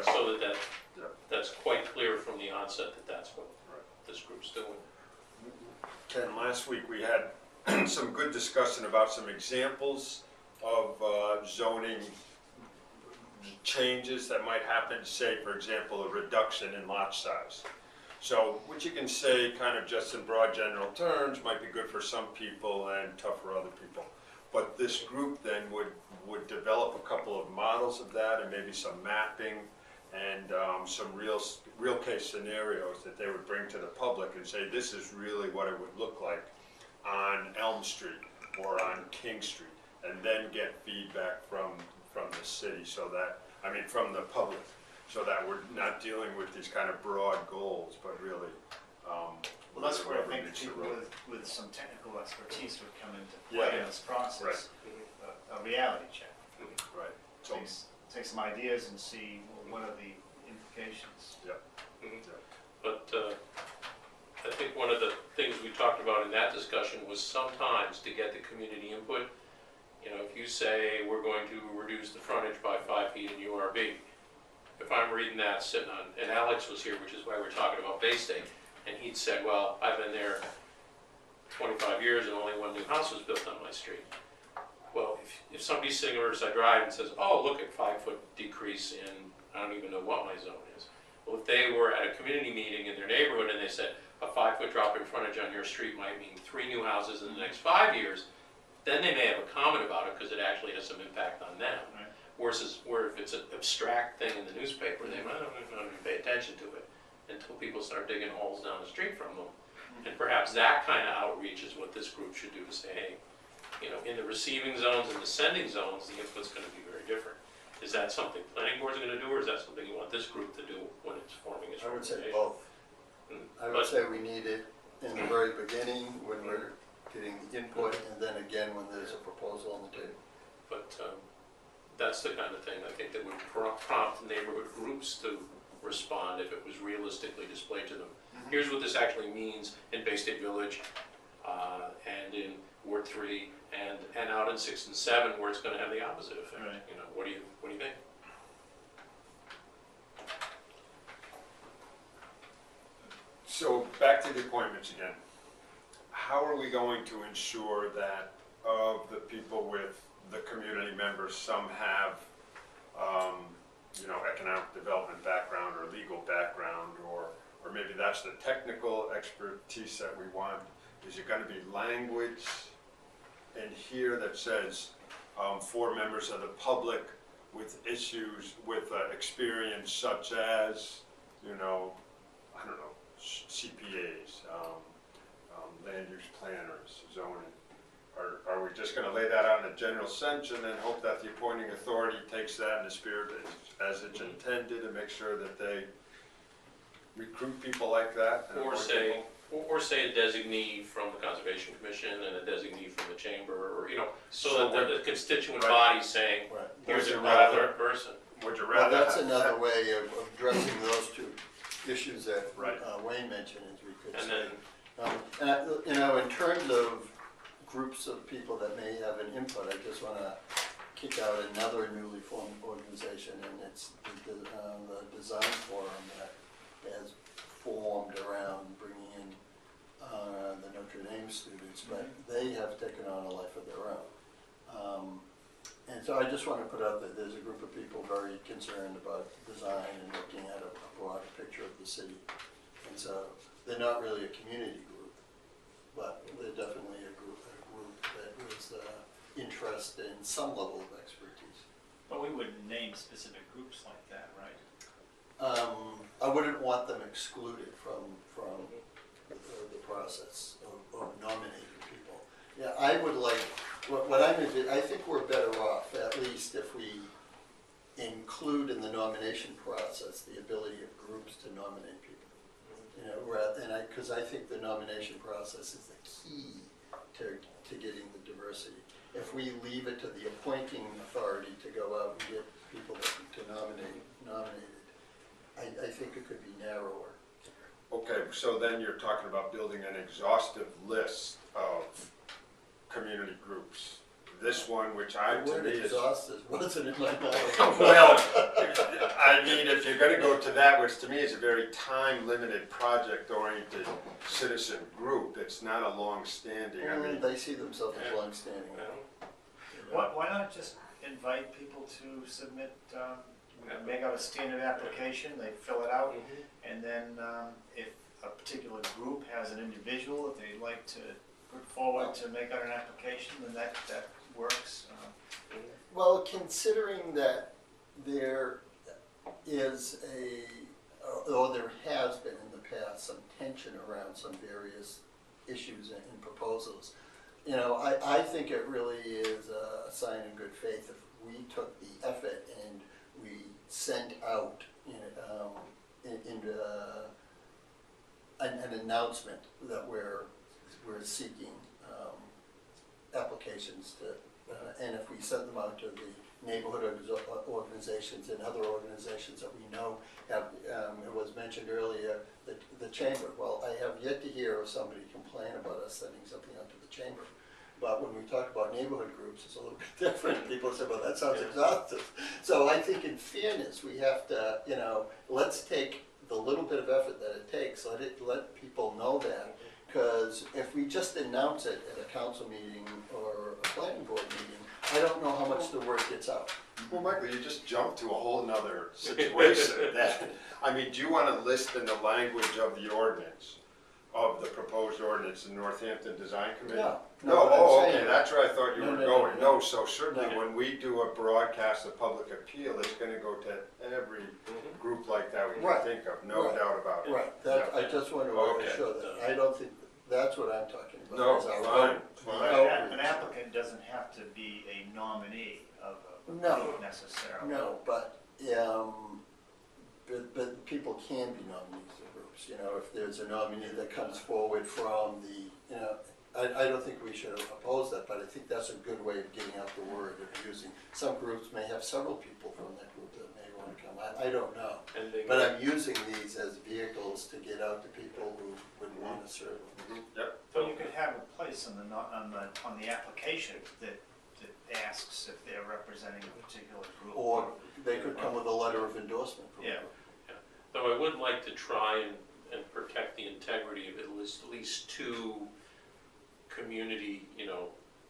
so that's quite clear from the onset that that's what this group's doing. Ken, last week we had some good discussion about some examples of zoning changes that might happen, say, for example, a reduction in lot size. So, which you can say kind of just in broad general terms might be good for some people and tough for other people. But this group then would develop a couple of models of that and maybe some mapping and some real case scenarios that they would bring to the public and say, this is really what it would look like on Elm Street or on King Street, and then get feedback from the city, so that, I mean, from the public, so that we're not dealing with these kind of broad goals, but really, Well, that's where I rubber think meets the people road. with some technical expertise would come into Yeah. play in this process. A reality check. Right, so, Take some ideas and see, well, what are the implications? But I think one of the things we talked about in that discussion was sometimes to get the community input, you know, if you say we're going to reduce the frontage by 5 feet in URB, if I'm reading that sitting on, and Alex was here, which is why we're talking about Bay State, and he'd said, well, I've been there 25 years and only one new house was built on my street. Well, if somebody's sitting on Riverside Drive and says, oh, look at 5-foot decrease in, I don't even know what my zone is. Well, if they were at a community meeting in their neighborhood and they said, a 5-foot drop in frontage on your street might mean 3 new houses in the next 5 years, then they may have a comment about it because it actually has some impact on them. Right. Versus where if it's an abstract thing in the newspaper, they might not even pay attention to it until people start digging holes down the street from them. And perhaps that kind of outreach is what this group should do to say, hey, you know, in the receiving zones and the sending zones, the input's going to be very different. Is that something planning board's going to do, or is that something you want this group to do when it's forming its I would say recommendation? both. I would But- say we need it in the very beginning when we're getting the input, and then again when there's a proposal on the table. But that's the kind of thing I think that would prompt neighborhood groups to respond if it was realistically displayed to them. Here's what this actually means in Bay State Village and in Ward 3 and out in 6 and 7 where it's going to have the opposite effect. Right. You know, what do you think? so back to the appointments again. How are we going to ensure that of the people with the community members, some have, you know, economic development background or legal background, or maybe that's the technical expertise that we want? Is it gonna be language in here that says, for members of the public with issues, with experience such as, you know, I don't know, CPAs, land use planners, zoning? Are we just gonna lay that out in a general sense and then hope that the appointing authority takes that in the spirit as it's intended and make sure that they recruit people like that? and Or appoint say, people? or say a designee from the Conservation Commission and a designee from the Chamber, or, you know, so So that the constituent Right. body's saying, Right. here's Would a you rather- relevant person. Would you Well, rather? that's have another that- way of addressing those two issues that Right. Wayne mentioned, is we could And say, then, and you know, in terms of groups of people that may have an input, I just want to kick out another newly formed organization, and it's the design forum that has formed around bringing in the Notre Dame students, but they have taken on a life of their own. And so I just want to put out that there's a group of people very concerned about design and looking at a broader picture of the city. And so they're not really a community group, but they're definitely a group that was interested in some level of expertise. But we wouldn't name specific groups like that, right? I wouldn't want them excluded from the process of nominating people. Yeah, I would like, what I think we're better off, at least if we include in the nomination process the ability of groups to nominate people. You know, because I think the nomination process is the key to getting the diversity. If we leave it to the appointing authority to go out and get people to nominated, I think it could be narrower. Okay, so then you're talking about building an exhaustive list of community groups. This one, which The to word me is. exhaustive wasn't in my mind. Well, I mean, if you're gonna go to that, which to me is a very time-limited, project-oriented citizen group, it's not a long-standing, I mean. They see themselves as long-standing. you know, you know. Why not just invite people to submit, make out a standard application, they fill it out, and then if a particular group has an individual that they'd like to put forward to make out an application, then that works. Well, considering that there is or there has been in the past some tension around some various issues and proposals. You know, I think it really is a sign of good faith if we took the effort and we sent out, an announcement that we're seeking applications to, and if we sent them out to the neighborhood organizations and other organizations that we know have, it was mentioned earlier, the chamber. Well, I have yet to hear of somebody complain about us sending something out to the chamber. But when we talk about neighborhood groups, it's a little bit different. People say, well, that sounds exhaustive. So I think in fairness, we have to, let's take the little bit of effort that it takes, let people know that. Because if we just announce it at a council meeting or a planning board meeting, I don't know how much the word gets out. Well, Michael, you just jumped to a whole nother situation. Do you want to list in the language of the ordinance, of the proposed ordinance in Northampton Design Committee? No. Okay, that's where I thought you were going. No, so certainly No. when we do a broadcast of public appeal, it's gonna go to every group like that we Right. can think of, no Right. doubt about it. Right, that, I just want to Okay. assure that. I don't think, that's what I'm talking about. No, is our fine, own- fine. the An outreach. applicant doesn't have to be a nominee of a No. group necessarily. No, but people can be nominees of groups, if there's a nominee that comes forward from the, I don't think we should oppose that, but I think that's a good way of getting out the word of using. Some groups may have several people from that group that may want to come, I don't know. And they- But I'm using these as vehicles to get out to people who would want to serve. Yep, So you could have a place on the application that asks if they're representing a particular group. Or they could come with a letter of endorsement from a Yeah. group. Though I would like to try and protect the integrity of at least two community,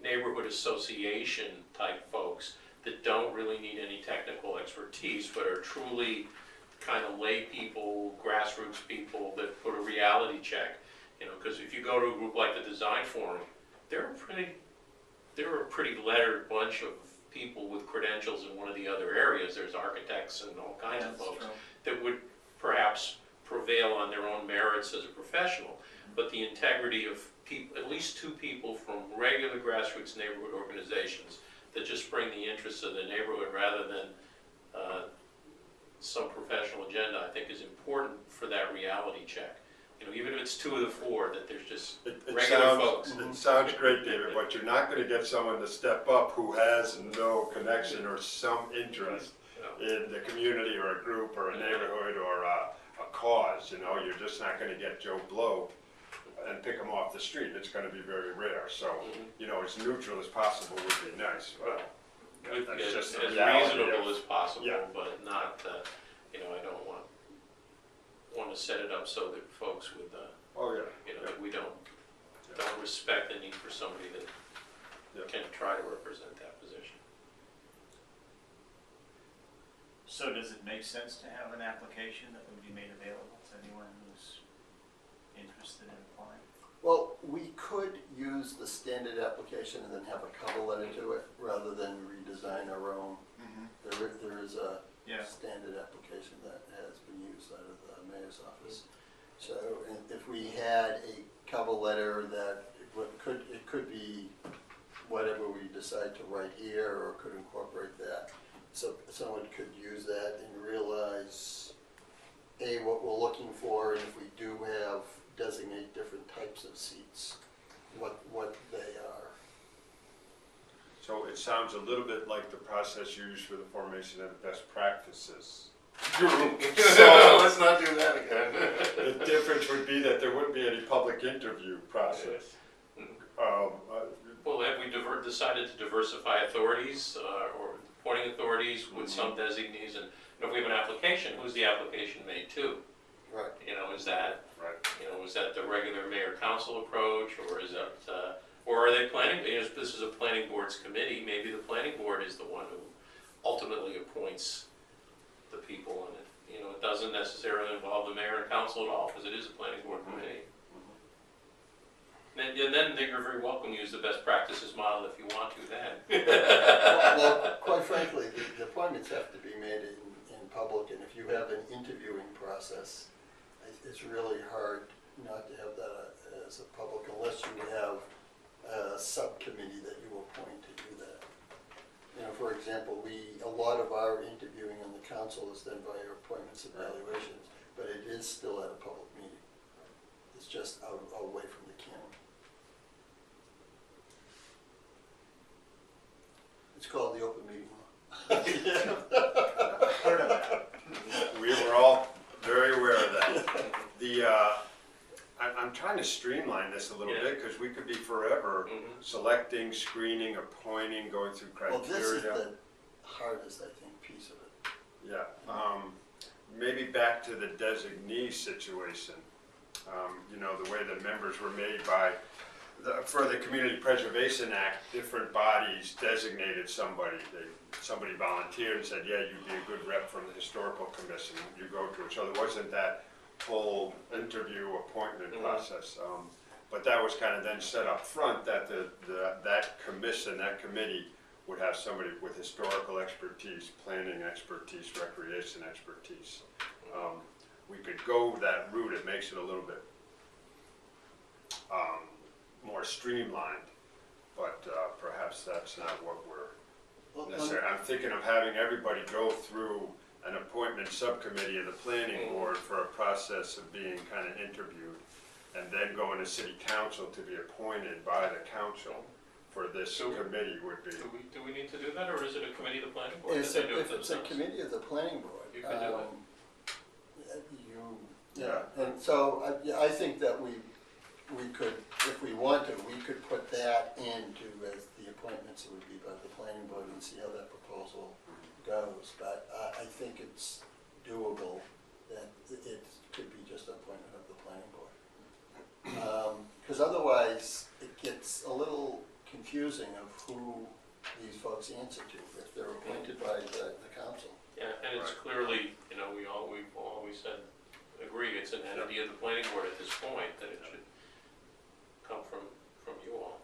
neighborhood association type folks that don't really need any technical expertise, but are truly kind of lay people, grassroots people that put a reality check. Because if you go to a group like the Design Forum, they're a pretty lettered bunch of people with credentials in one of the other areas. There's architects and all kinds of That's folks true. that would perhaps prevail on their own merits as a professional, but the integrity of at least two people from regular grassroots neighborhood organizations that just bring the interests of the neighborhood rather than some professional agenda, I think is important for that reality check. Even if it's two of the four, that there's just regular folks. It sounds great, David, but you're not gonna get someone to step up who has no connection or some interest in the community or a group or a neighborhood or a cause, you're just not gonna get Joe Blow and pick him off the street. It's gonna be very rare, so, as neutral as possible would be nice, but that's As just the as reality reasonable of- as possible, Yeah. but not, I don't want to set it up so that folks with, Oh, yeah. that we don't respect the need for somebody that Yeah. can try to represent that position. So does it make sense to have an application that would be made available to anyone who's interested in applying? Well, we could use the standard application and then have a cover letter to it, rather than redesign our own. There is a Yeah. standard application that has been used out of the mayor's office. So if we had a cover letter that it could be whatever we decide to write here, or could incorporate that. So someone could use that and realize, A, what we're looking for, and if we do have, designate different types of seats, what they are. So it sounds a little bit like the process used for the formation of the best practices group. So Let's not do that again. the difference would be that there wouldn't be any public interview process. Well, have we decided to diversify authorities, or appointing authorities with some designees, and if we have an application, who's the application made to? Right. Is that, Right. is that the regular mayor-council approach, or is that, or are they planning, if this is a planning board's committee, maybe the planning board is the one who ultimately appoints the people, and it doesn't necessarily involve the mayor and council at all, because it is a planning board committee. And then you're very welcome to use the best practices model if you want to then. Well, quite frankly, the appointments have to be made in public, and if you have an interviewing process, it's really hard not to have that as a public, unless suggest you have a subcommittee that you appoint to do that. You know, for example, a lot of our interviewing in the council is done by our appointments and evaluations, but it is still at a public meeting. It's just out away from the camera. It's called the open meeting law. Heard of that. We were all very aware of that. I'm trying to streamline this a little Yeah. bit, because we could be forever Mhm. selecting, screening, appointing, going through Well, criteria. this is the hardest, I think, piece of it. Yeah, maybe back to the designee situation. You know, the way the members were made by, for the Community Preservation Act, different bodies designated somebody. Somebody volunteered and said, yeah, you'd be a good rep from the Historical Commission, you go to it. So there wasn't that whole interview appointment process. But that was kind of then set up front, that that commission, that committee would have somebody with historical expertise, planning expertise, recreation expertise. We could go that route. It makes it a little bit more streamlined, but perhaps that's not what we're necessarily. I'm thinking of having everybody go through an appointment subcommittee of the planning board for a process of being kind of interviewed, and then going to city council to be appointed by the council for this committee would be. Do we need to do that, or is it a committee of the planning board? If that they do it it's a themselves? committee of the planning board. You can do it. And so I think that we could, if we want to, we could put that into as the appointments that would be by the planning board and see how that proposal goes. But I think it's doable that it could be just an appointment of the planning board. Because otherwise it gets a little confusing of who these folks answer to if they're appointed by the council. Yeah, and it's clearly, you know, we've always said, agree, it's an entity of the planning board at this point, that it should come from you all.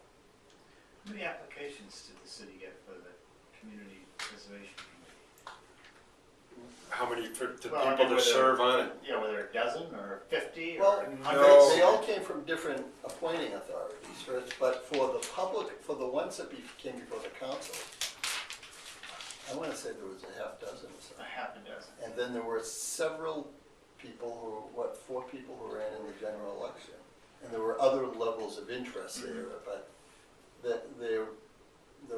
How many applications did the city get for the Community Preservation Committee? How many to Well, I people mean, to serve on it? Yeah, whether a dozen or 50 Well, or No. hundreds? they all came from different appointing authorities, but for the public, for the ones that came before the council, I want to say there was a half dozen or so. A half a dozen. And then there were several people four people who ran in the general election. And there were other levels of interest there, but there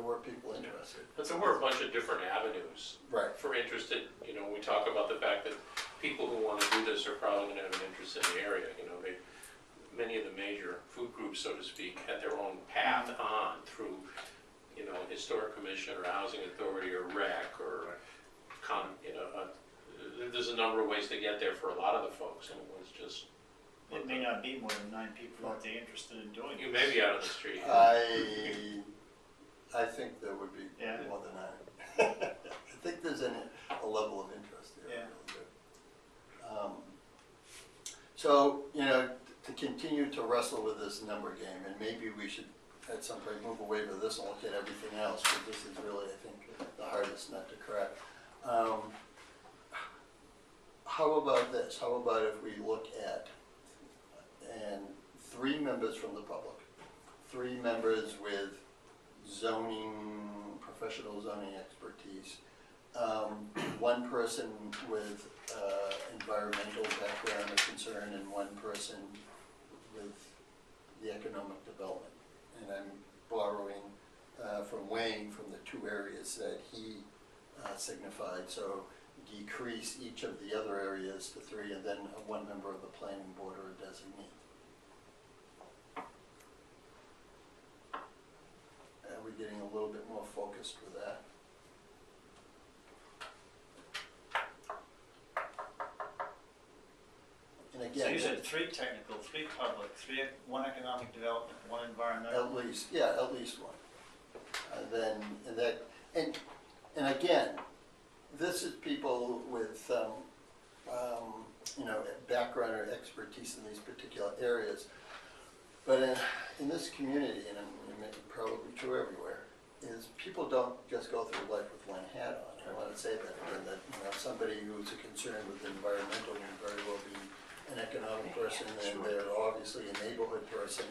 were people interested. But there were a bunch of different avenues Right. for interested, you know, we talk about the fact that people who want to do this are probably going to have an interest in the area, you know, many of the major food groups, so to speak, had their own path on through, you know, Historic Commission or Housing Authority or REC or there's a number of ways to get there for a lot of the folks, and it was just. It may not be more than 9 people out there interested in doing it. You may be out on the street. I think there would be Yeah. more than that. I think there's a level of interest there. Yeah. Really. So, you know, to continue to wrestle with this number game, and maybe we should at some point move away from this and look at everything else, because this is really, I think, the hardest nut to crack. How about this? How about if we look at, and 3 members from the public, 3 members with professional zoning expertise, 1 person with environmental background or concern, and 1 person with the economic development. And I'm borrowing from Wayne from the 2 areas that he signified. So decrease each of the other areas to 3, and then 1 member of the planning board or a designee. Are we getting a little bit more focused with that? And So again, you said 3 technical, 3 public, 1 economic development, 1 environmental? at least 1. And again, this is people with background or expertise in these particular areas. But in this community, and it's probably true everywhere, is people don't just go through life with 1 hat on. I want to say that again, that somebody who's concerned with environmental can very well be an economic person, and they're obviously a neighborhood person,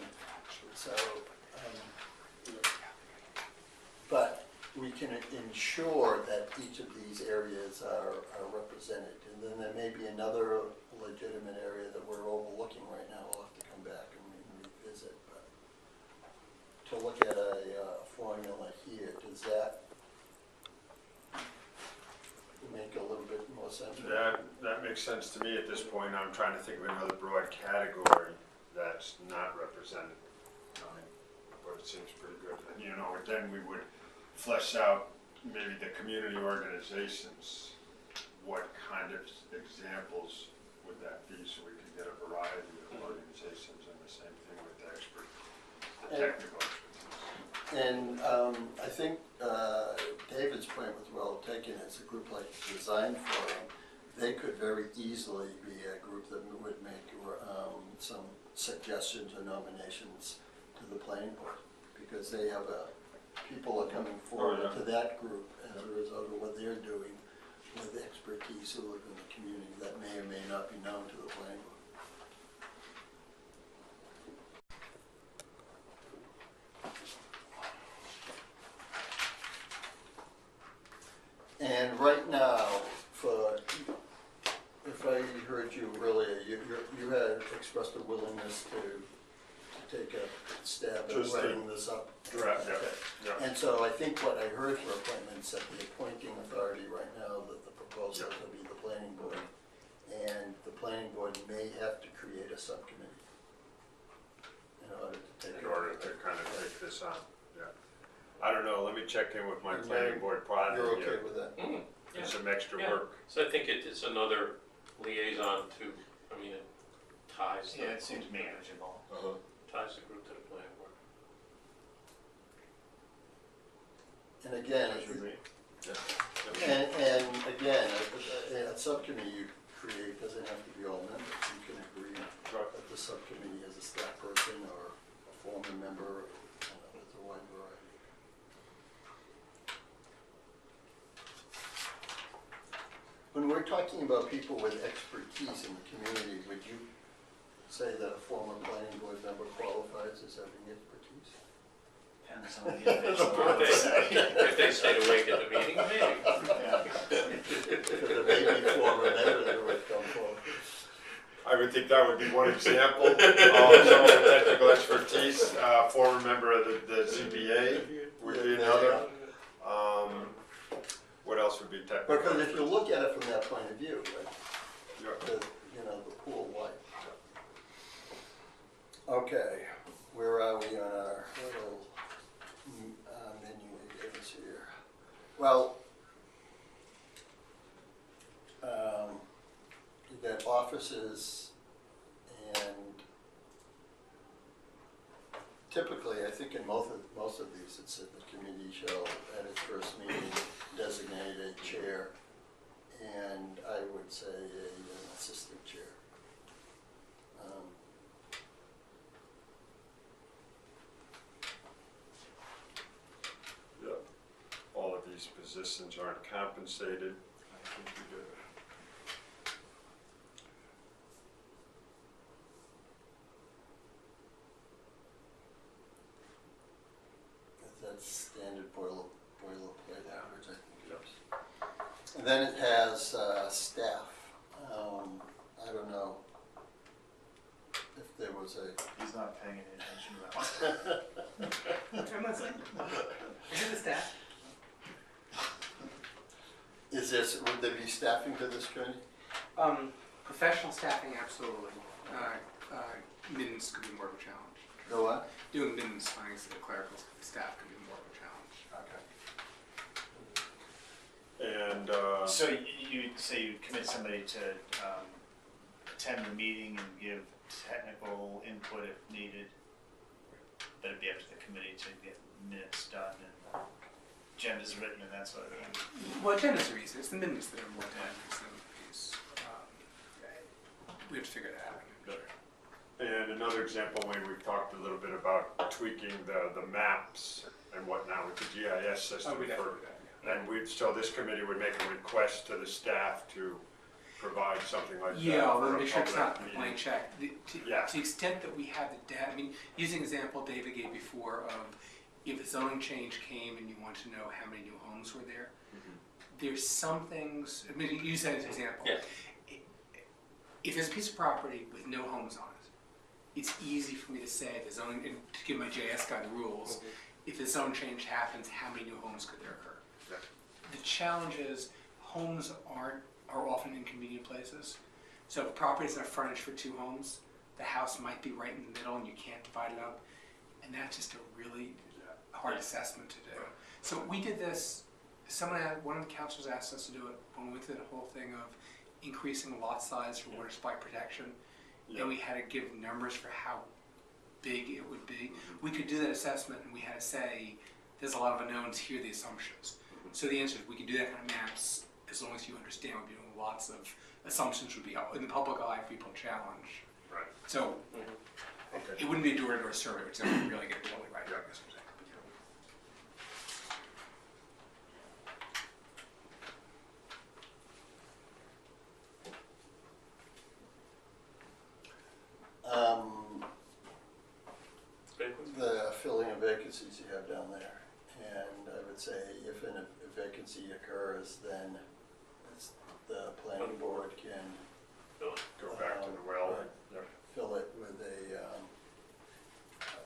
So, but we can ensure that each of these areas are represented. And then there may be another legitimate area that we're overlooking right now. We'll have to come back and revisit. But to look at a formula here, does that make a little bit more sense? That makes sense to me at this point. I'm trying to think of another broad category that's not represented. But it seems pretty good. And, you know, then we would flesh out maybe the community organizations. What kind of examples would that be, so we could get a variety of organizations, and the same thing with the technical expertise. And I think David's point was well taken. It's a group like Design Forum. They could very easily be a group that would make some suggestions or nominations to the planning board, because they have people are coming forward to that group as a result of what they're doing with expertise who live in the community that may or may not be known to the planning board. And right now, if I heard you earlier, you had expressed a willingness to take a stab at Just writing this up. Draft, yeah, Okay. yeah. And so I think what I heard for appointments that the appointing authority right now, that the proposal Yeah. will be the planning board. And the planning board may have to create a subcommittee in order to take In order to kind of take this on, yeah. I don't know, let me check in with my planning board partner You're here. okay with that? There's some extra Yeah. work. So I think it's another liaison to, I mean, it ties Yeah, the, it seems manageable. ties the group to the planning board. And again, and again, a subcommittee you create doesn't have to be all members. You can agree that the subcommittee is a staff person or a former member. It's a wide variety. When we're talking about people with expertise in the community, would you say that a former planning board member qualifies as having expertise? Depends on the individual. If they stayed awake at the meeting, maybe. Yeah. Because there may be former members who would come forward. I would think that would be one example of someone with technical expertise. Former member of the ZBA would be another. What else would be technical? Because if you look at it from that point of view, right, Yeah. the pool light. Okay, where are we on our little menu they gave us here? Well, you got offices, and typically, I think in most of these, it said the committee shall, at its first meeting, designate a chair, and I would say an assistant chair. Yeah. All of these positions aren't compensated. I think we did it. That's standard boilerplate average, I think it is. And then it has staff. I don't know if there was a, He's not paying any attention to that one. I'm listening. Is it the staff? would there be staffing to this committee? Professional staffing, absolutely. Mittens could be more of a challenge. The what? Doing mittens, finding clerical staff could be more of a challenge. Okay. And So you say you commit somebody to attend the meeting and give technical input if needed, but it'd be up to the committee to get minutes done and agendas written and that sort of thing. Well, agendas are easy. It's the minutes that are more time-consuming piece. We have to figure that out. I'm sure. And another example, when we've talked a little bit about tweaking the maps and whatnot with the GIS system. Oh, we'd have to for- do that, yeah. And so this committee would make a request to the staff to provide something like that. Yeah, for we'll a make sure it's public not a meeting. blank check. Yeah. To the extent that we have the data, I mean, using the example David gave before of if a zoning change came and you want to know how many new homes were there, there's some things, I mean, use that as an example. Yeah. If there's a piece of property with no homes on it, it's easy for me to say the zoning, and to give my JS guy the rules, if the zone change happens, how many new homes could there occur? Yeah. The challenge is homes are often in convenient places. So if a property doesn't have frontage for 2 homes, the house might be right in the middle and you can't divide it up. And that's just a really hard assessment to do. So we did this, one of the councilors asked us to do it when we went through the whole thing of increasing lot size for water supply protection. And we had to give numbers for how big it would be. We could do that assessment and we had to say, there's a lot of unknowns, here are the assumptions. So the answer is we can do that kind of maps as long as you understand we're doing lots of assumptions would be in the public eye if people challenge. Right. So Okay. it wouldn't be a door-to-door survey, which I would really get it totally right. Yeah. I guess I'm saying. The filling of vacancies you have down there, and I would say if a vacancy occurs, then the planning board can Go back to the well. Yep. fill it with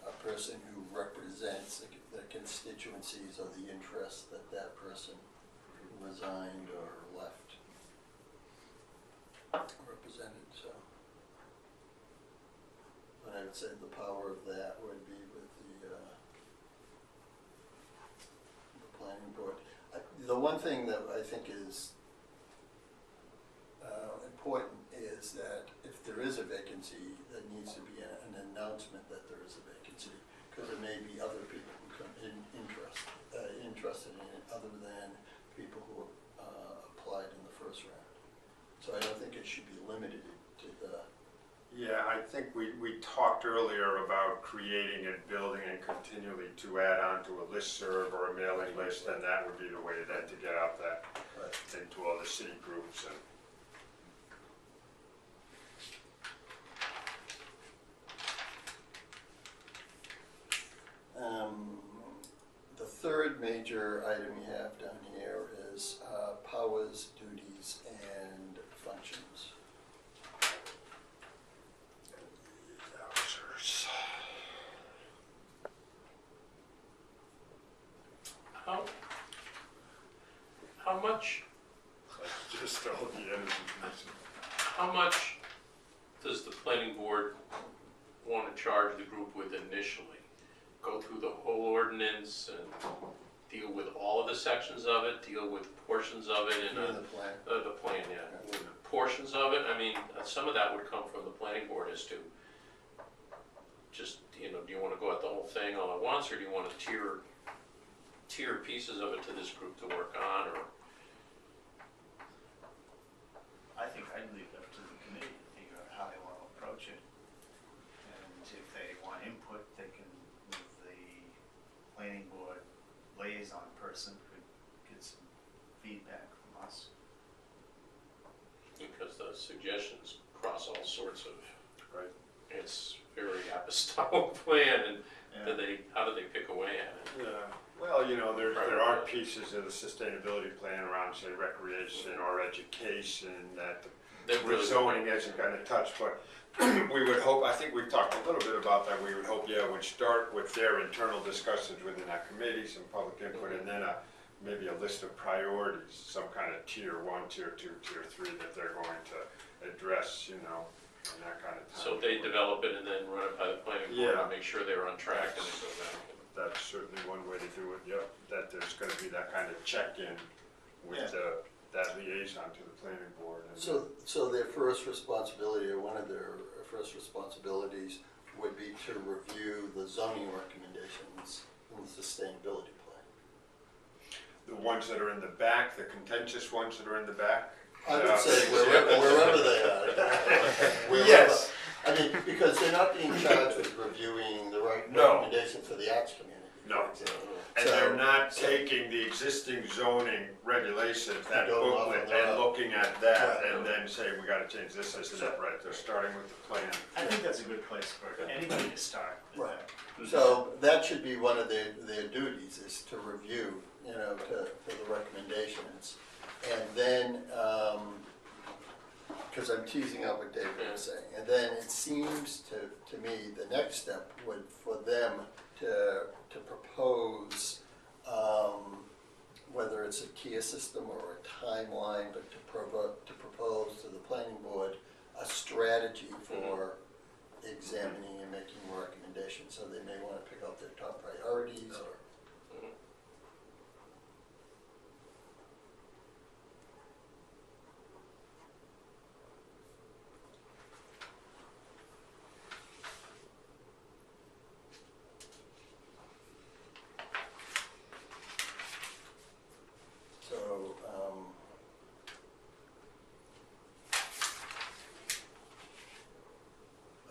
a person who represents the constituencies or the interests that that person resigned or left represented, so. But I would say the power of that would be with the planning board. The one thing that I think is important is that if there is a vacancy, there needs to be an announcement that there is a vacancy, because there may be other people who come interested in it other than people who applied in the first round. So I don't think it should be limited to the. Yeah, I think we talked earlier about creating and building and continually to add on to a listserv or a mailing list, and that would be the way then to get out that into all the city groups and. The third major item you have down here is powers, duties, and functions. How much, Just all the energy commission. how much does the planning board want to charge the group with initially? Go through the whole ordinance and deal with all of the sections of it, deal with portions of it in In the plan. the plan, yeah. Portions of it, I mean, some of that would come from the planning board as to just, do you want to go at the whole thing all at once, or do you want to tier pieces of it to this group to work on, or? I think I'd leave it up to the committee to figure out how they want to approach it. And if they want input, they can, with the planning board liaison person, could get some feedback from us. Because the suggestions cross all sorts of, Right. it's very apostolic plan, and Yeah. how do they pick away at it? Yeah, well, there are pieces of the sustainability plan around, say, recreation or education that They really zoning isn't gonna touch, but we would hope, I think we've talked a little bit about that, we would hope, would start with their internal discussions within that committee, some public input, and then maybe a list of priorities, some kind of tier 1, tier 2, tier 3 that they're going to address, in that kind of time. So they develop it and then run it by the planning board Yeah. and make sure they're on track and they go down. That's certainly one way to do it, yep, that there's gonna be that kind of check-in with that liaison to the planning board. And So their first responsibility, or one of their first responsibilities, would be to review the zoning recommendations in the sustainability plan. the ones that are in the back, the contentious ones that are in the back? I would say wherever they are. Wherever. Yes. I mean, because they're not being charged with reviewing the No. recommendation for the arts community. No. for example. And So- they're not taking the existing zoning regulations, that Going off booklet, on their and own. looking at that, Right. and then saying, we gotta change this, and that, right, they're starting with the plan. I think that's a good place for anybody to start. with Right. that. So that should be one of their duties, is to review, to the recommendations. And then, because I'm teasing out what David was saying, and then it seems to me, the next step would, for them to propose, whether it's a tier system or a timeline, but to propose to the planning board a strategy for examining and making recommendations. So they may want to pick out their top priorities or. So,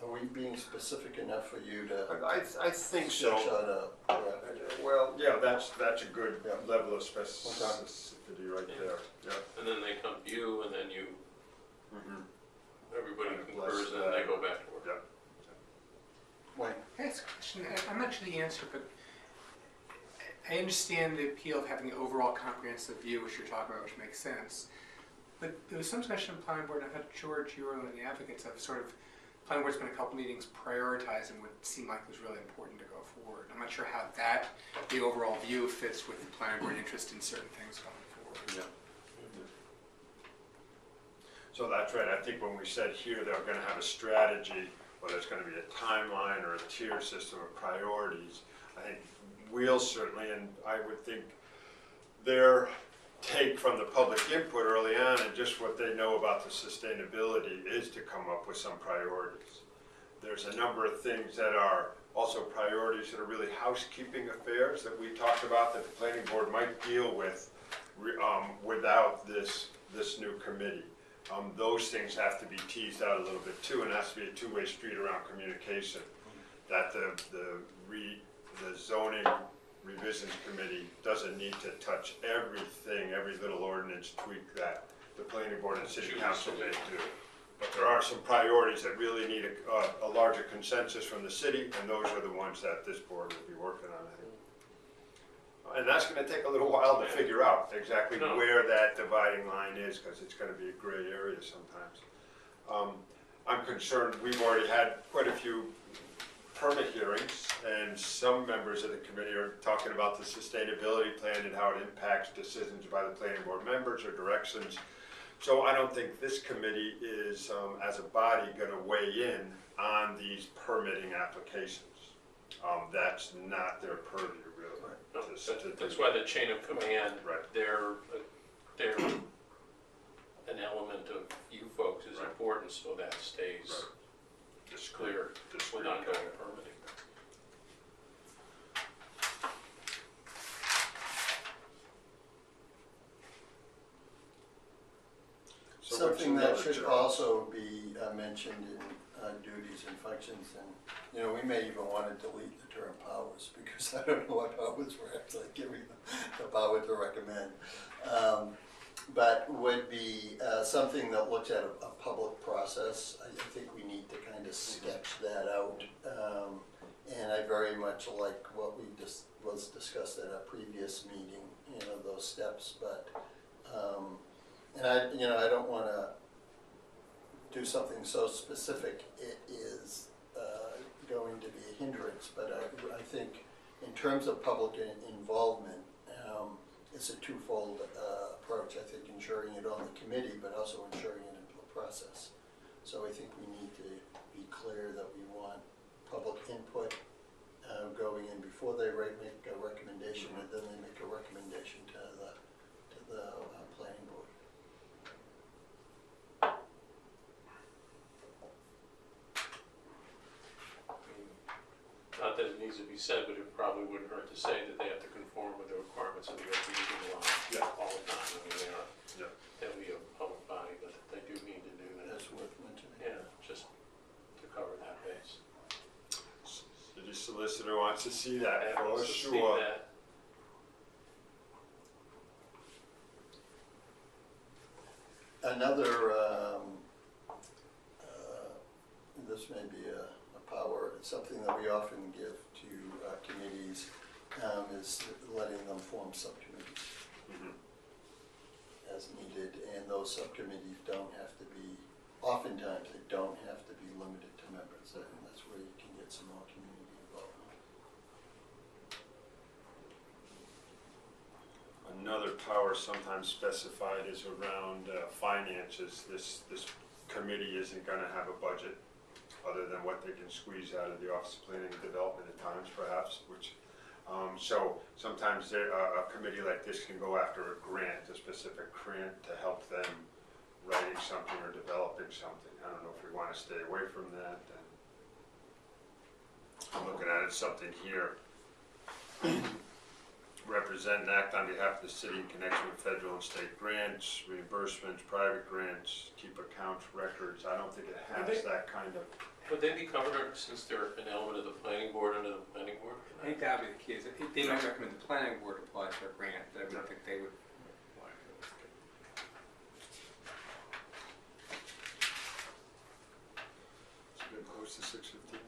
are we being specific enough for you to I think sketch so. out a, Well, yeah, that's a good Yeah. level of specificity right there, yeah. And then they come to you, and then you, Mhm. everybody Kind of concurs, bless and then they that. go back to work. Yeah. Wayne? Can I ask a question? I'm not sure the answer, but I understand the appeal of having an overall comprehensive view, which you're talking about, which makes sense. But there was some discussion in planning board, and I thought, George, you were one of the advocates of sort of, planning board spent a couple meetings prioritizing what seemed like was really important to go forward. I'm not sure how the overall view fits with the planning board interest in certain things going forward. Yeah. So that's right, I think when we said here they're gonna have a strategy, whether it's gonna be a timeline or a tier system of priorities, I think we'll certainly, and I would think their take from the public input early on and just what they know about the sustainability is to come up with some priorities. There's a number of things that are also priorities that are really housekeeping affairs that we talked about that the planning board might deal with without this new committee. Those things have to be teased out a little bit too, and it has to be a two-way street around communication. That the zoning revisions committee doesn't need to touch everything, every little ordinance tweak that the planning board and city council may do. But there are some priorities that really need a larger consensus from the city, and those are the ones that this board will be working on, I think. And that's gonna take a little while to figure out exactly where that dividing line is, because it's gonna be a gray area sometimes. I'm concerned, we've already had quite a few permit hearings, and some members of the committee are talking about the sustainability plan and how it impacts decisions by the planning board members or directions. So I don't think this committee is, as a body, gonna weigh in on these permitting applications. That's not their purview, really. No, to that's do. why the chain of command, Right. they're an element of you folks is Right. important, so that stays Right. clear Discrete. with ongoing permitting. So Something what's that another should job? also be mentioned in duties and functions, and, we may even want to delete the term powers, because I don't know what powers we're actually giving them, the power to recommend. But would be something that looks at a public process. I think we need to kind of sketch that out. And I very much like what we just was discussed at our previous meeting, those steps, but, and I don't want to do something so specific it is going to be a hindrance, but I think in terms of public involvement, it's a twofold approach. I think ensuring it on the committee, but also ensuring it in the process. So I think we need to be clear that we want public input going in before they make a recommendation, and then they make a recommendation to the planning board. Not that it needs to be said, but it probably wouldn't hurt to say that they have to conform with the requirements of the open meeting law all the time. I mean, they'll be a public body, but they do need to do that. That's worth mentioning. Yeah, just to cover that base. Did you solicitor wants to see that, I for also see sure. that. Another, this may be a power, it's something that we often give to committees, is letting them form subcommittees Mhm. as needed, and those subcommittees don't have to be, oftentimes they don't have to be limited to members, and that's where you can get some more community involvement. Another power sometimes specified is around finances. This committee isn't gonna have a budget other than what they can squeeze out of the Office of Planning and Development at times perhaps, which, so sometimes a committee like this can go after a grant, a specific grant to help them writing something or developing something. I don't know if we wanna stay away from that, then. I'm looking at it, something here. Represent and act on behalf of the city in connection with federal and state grants, reimbursements, private grants, keep accounts, records. I don't think it has that kind of. Would they be covered since they're an element of the planning board under the planning board? I think that would be the key, is that they might recommend the planning board apply for a grant, but I don't think they would. It's getting close to 6:15.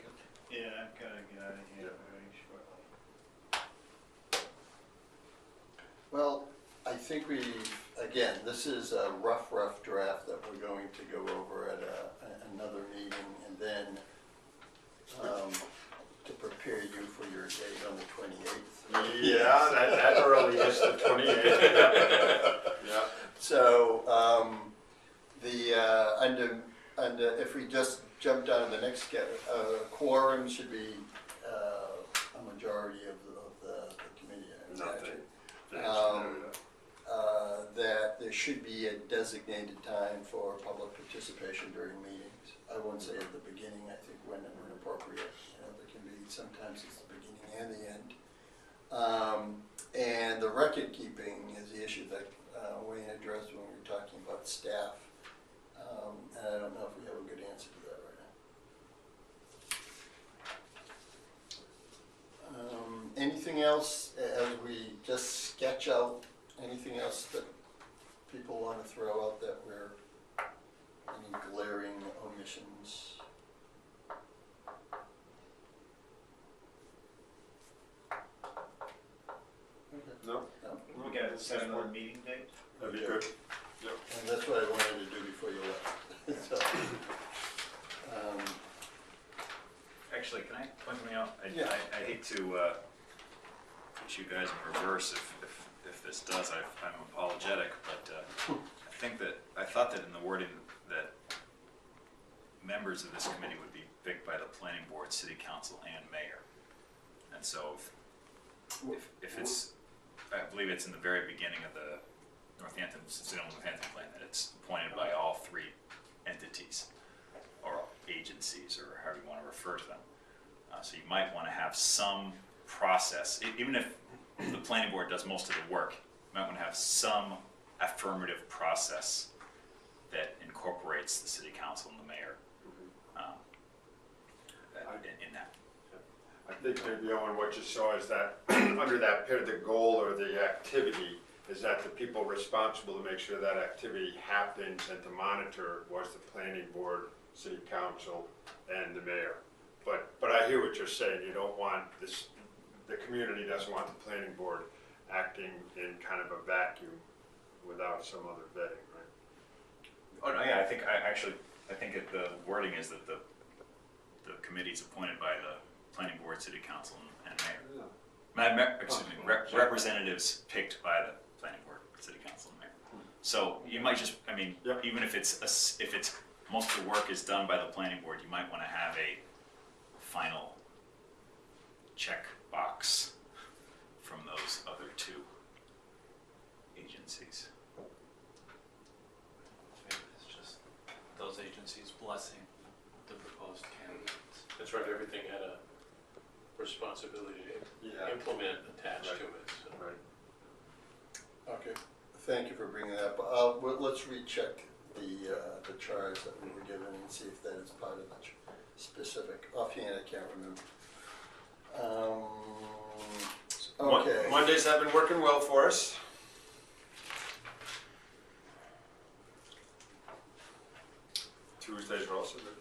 Yeah, I've gotta get out of here Yeah. very shortly. Well, I think again, this is a rough draft that we're going to go over at another meeting, and then to prepare you for your date on the 28th. Yeah, that early is the 28th. Yeah. So, if we just jump down to the next quorum should be a majority of the committee. I imagine. Nothing. That there should be a designated time for public participation during meetings. I wouldn't say at the beginning, I think when appropriate, there can be, sometimes it's the beginning and the end. And the record keeping is the issue that Wayne addressed when we were talking about staff. And I don't know if we have a good answer to that right now. Anything else as we just sketch out, anything else that people want to throw out that we're, any glaring omissions? No, We gotta set another meeting date? that'd be good. And that's what I wanted to do before you left. So, Actually, can I point something out? Yeah. I hate to put you guys in reverse if this does, I'm apologetic, but I thought that in the wording that members of this committee would be picked by the planning board, city council, and mayor. And so if it's, I believe it's in the very beginning of the Sustainable Northampton Plan, that it's appointed by all three entities or agencies, or however you want to refer to them. So you might want to have some process, even if the planning board does most of the work, you might want to have some affirmative process that incorporates the city council and the mayor in that. I think maybe, Owen, what you saw is that under that period, the goal or the activity is that the people responsible to make sure that activity happens and to monitor was the planning board, city council, and the mayor. But I hear what you're saying. You don't want this, the community doesn't want the planning board acting in kind of a vacuum without some other vetting, right? Oh, no, yeah, I think the wording is that the committee's appointed by the planning board, city council, and mayor. Representatives picked by the planning board, city council, and mayor. So you might just, Yep. even if it's most of the work is done by the planning board, you might want to have a final check box from those other two agencies. Maybe it's just those agencies blessing the proposed candidates. That's right, everything had a responsibility to implement attached to it, so. Right. okay, thank you for bringing that up. Let's recheck the charge that we were given and see if that is part of the specific. Offhand, I can't remember. Mondays have been working well for us. Tuesdays are also good.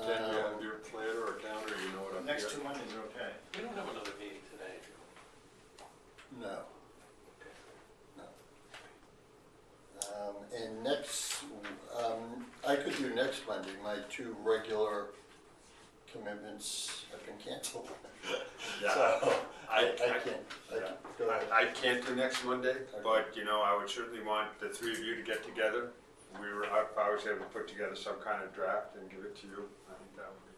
Ken, you have your planner or calendar, you know what I'm Next here? 2 Mondays are okay. We don't have another meeting today. No. No. And next, I could do next Monday, my 2 regular commitments have been canceled. Yeah, So, I can't, yeah. go ahead. I can't do next Monday, but, you know, I would certainly want the 3 of you to get together. If I was able to put together some kind of draft and give it to you, I think that would be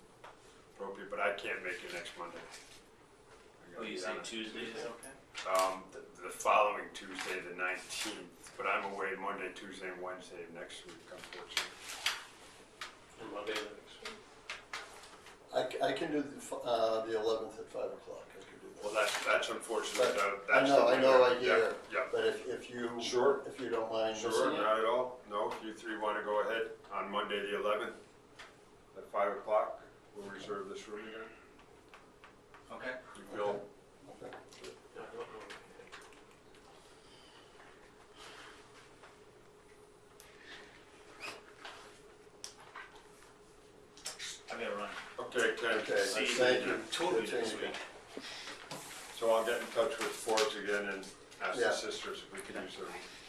appropriate, but I can't make it next Monday. I gotta Well, you be say honest. Tuesday is okay? The following Tuesday, the 19th, but I'm away Monday, Tuesday, and Wednesday of next week, unfortunately. And Monday the next week. I can do the 11th at 5 o'clock, I could do that. Well, that's unfortunate. But That's I know, I yeah, hear, Yeah, but if you, Sure. if you don't mind sure, missing it. not at all. No, if you 3 want to go ahead on Monday, the 11th, at 5 o'clock, we'll reserve this room again. Okay. You feel? Okay. I don't know. I gotta run. Okay, Ken. Okay, See you thank in, you. totally Good next seeing week. you. So I'll get in touch with Forbes again and ask Yeah. the sisters if we can use them.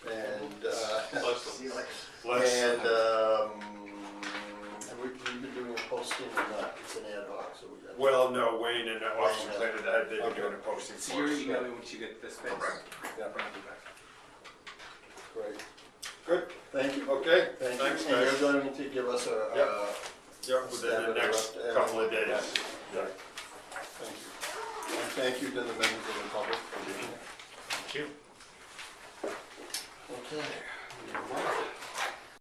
And, Bless them. See you later. Bless and, them. have we been doing a posting or not? It's an ad hoc, so we got. Well, no, Wayne and Austin Wayne, Planner, they've been okay. doing a posting So for you're us. emailing once you get the space? Correct. Yeah, Bring it back. great. Good, Thank you. okay, Thank thanks, you. And guys. you're going to give us a, Yep. Yeah, within stab the at next it couple of days. Yeah. Thank you. And thank you to the members of the public for being here. Thank you. Okay.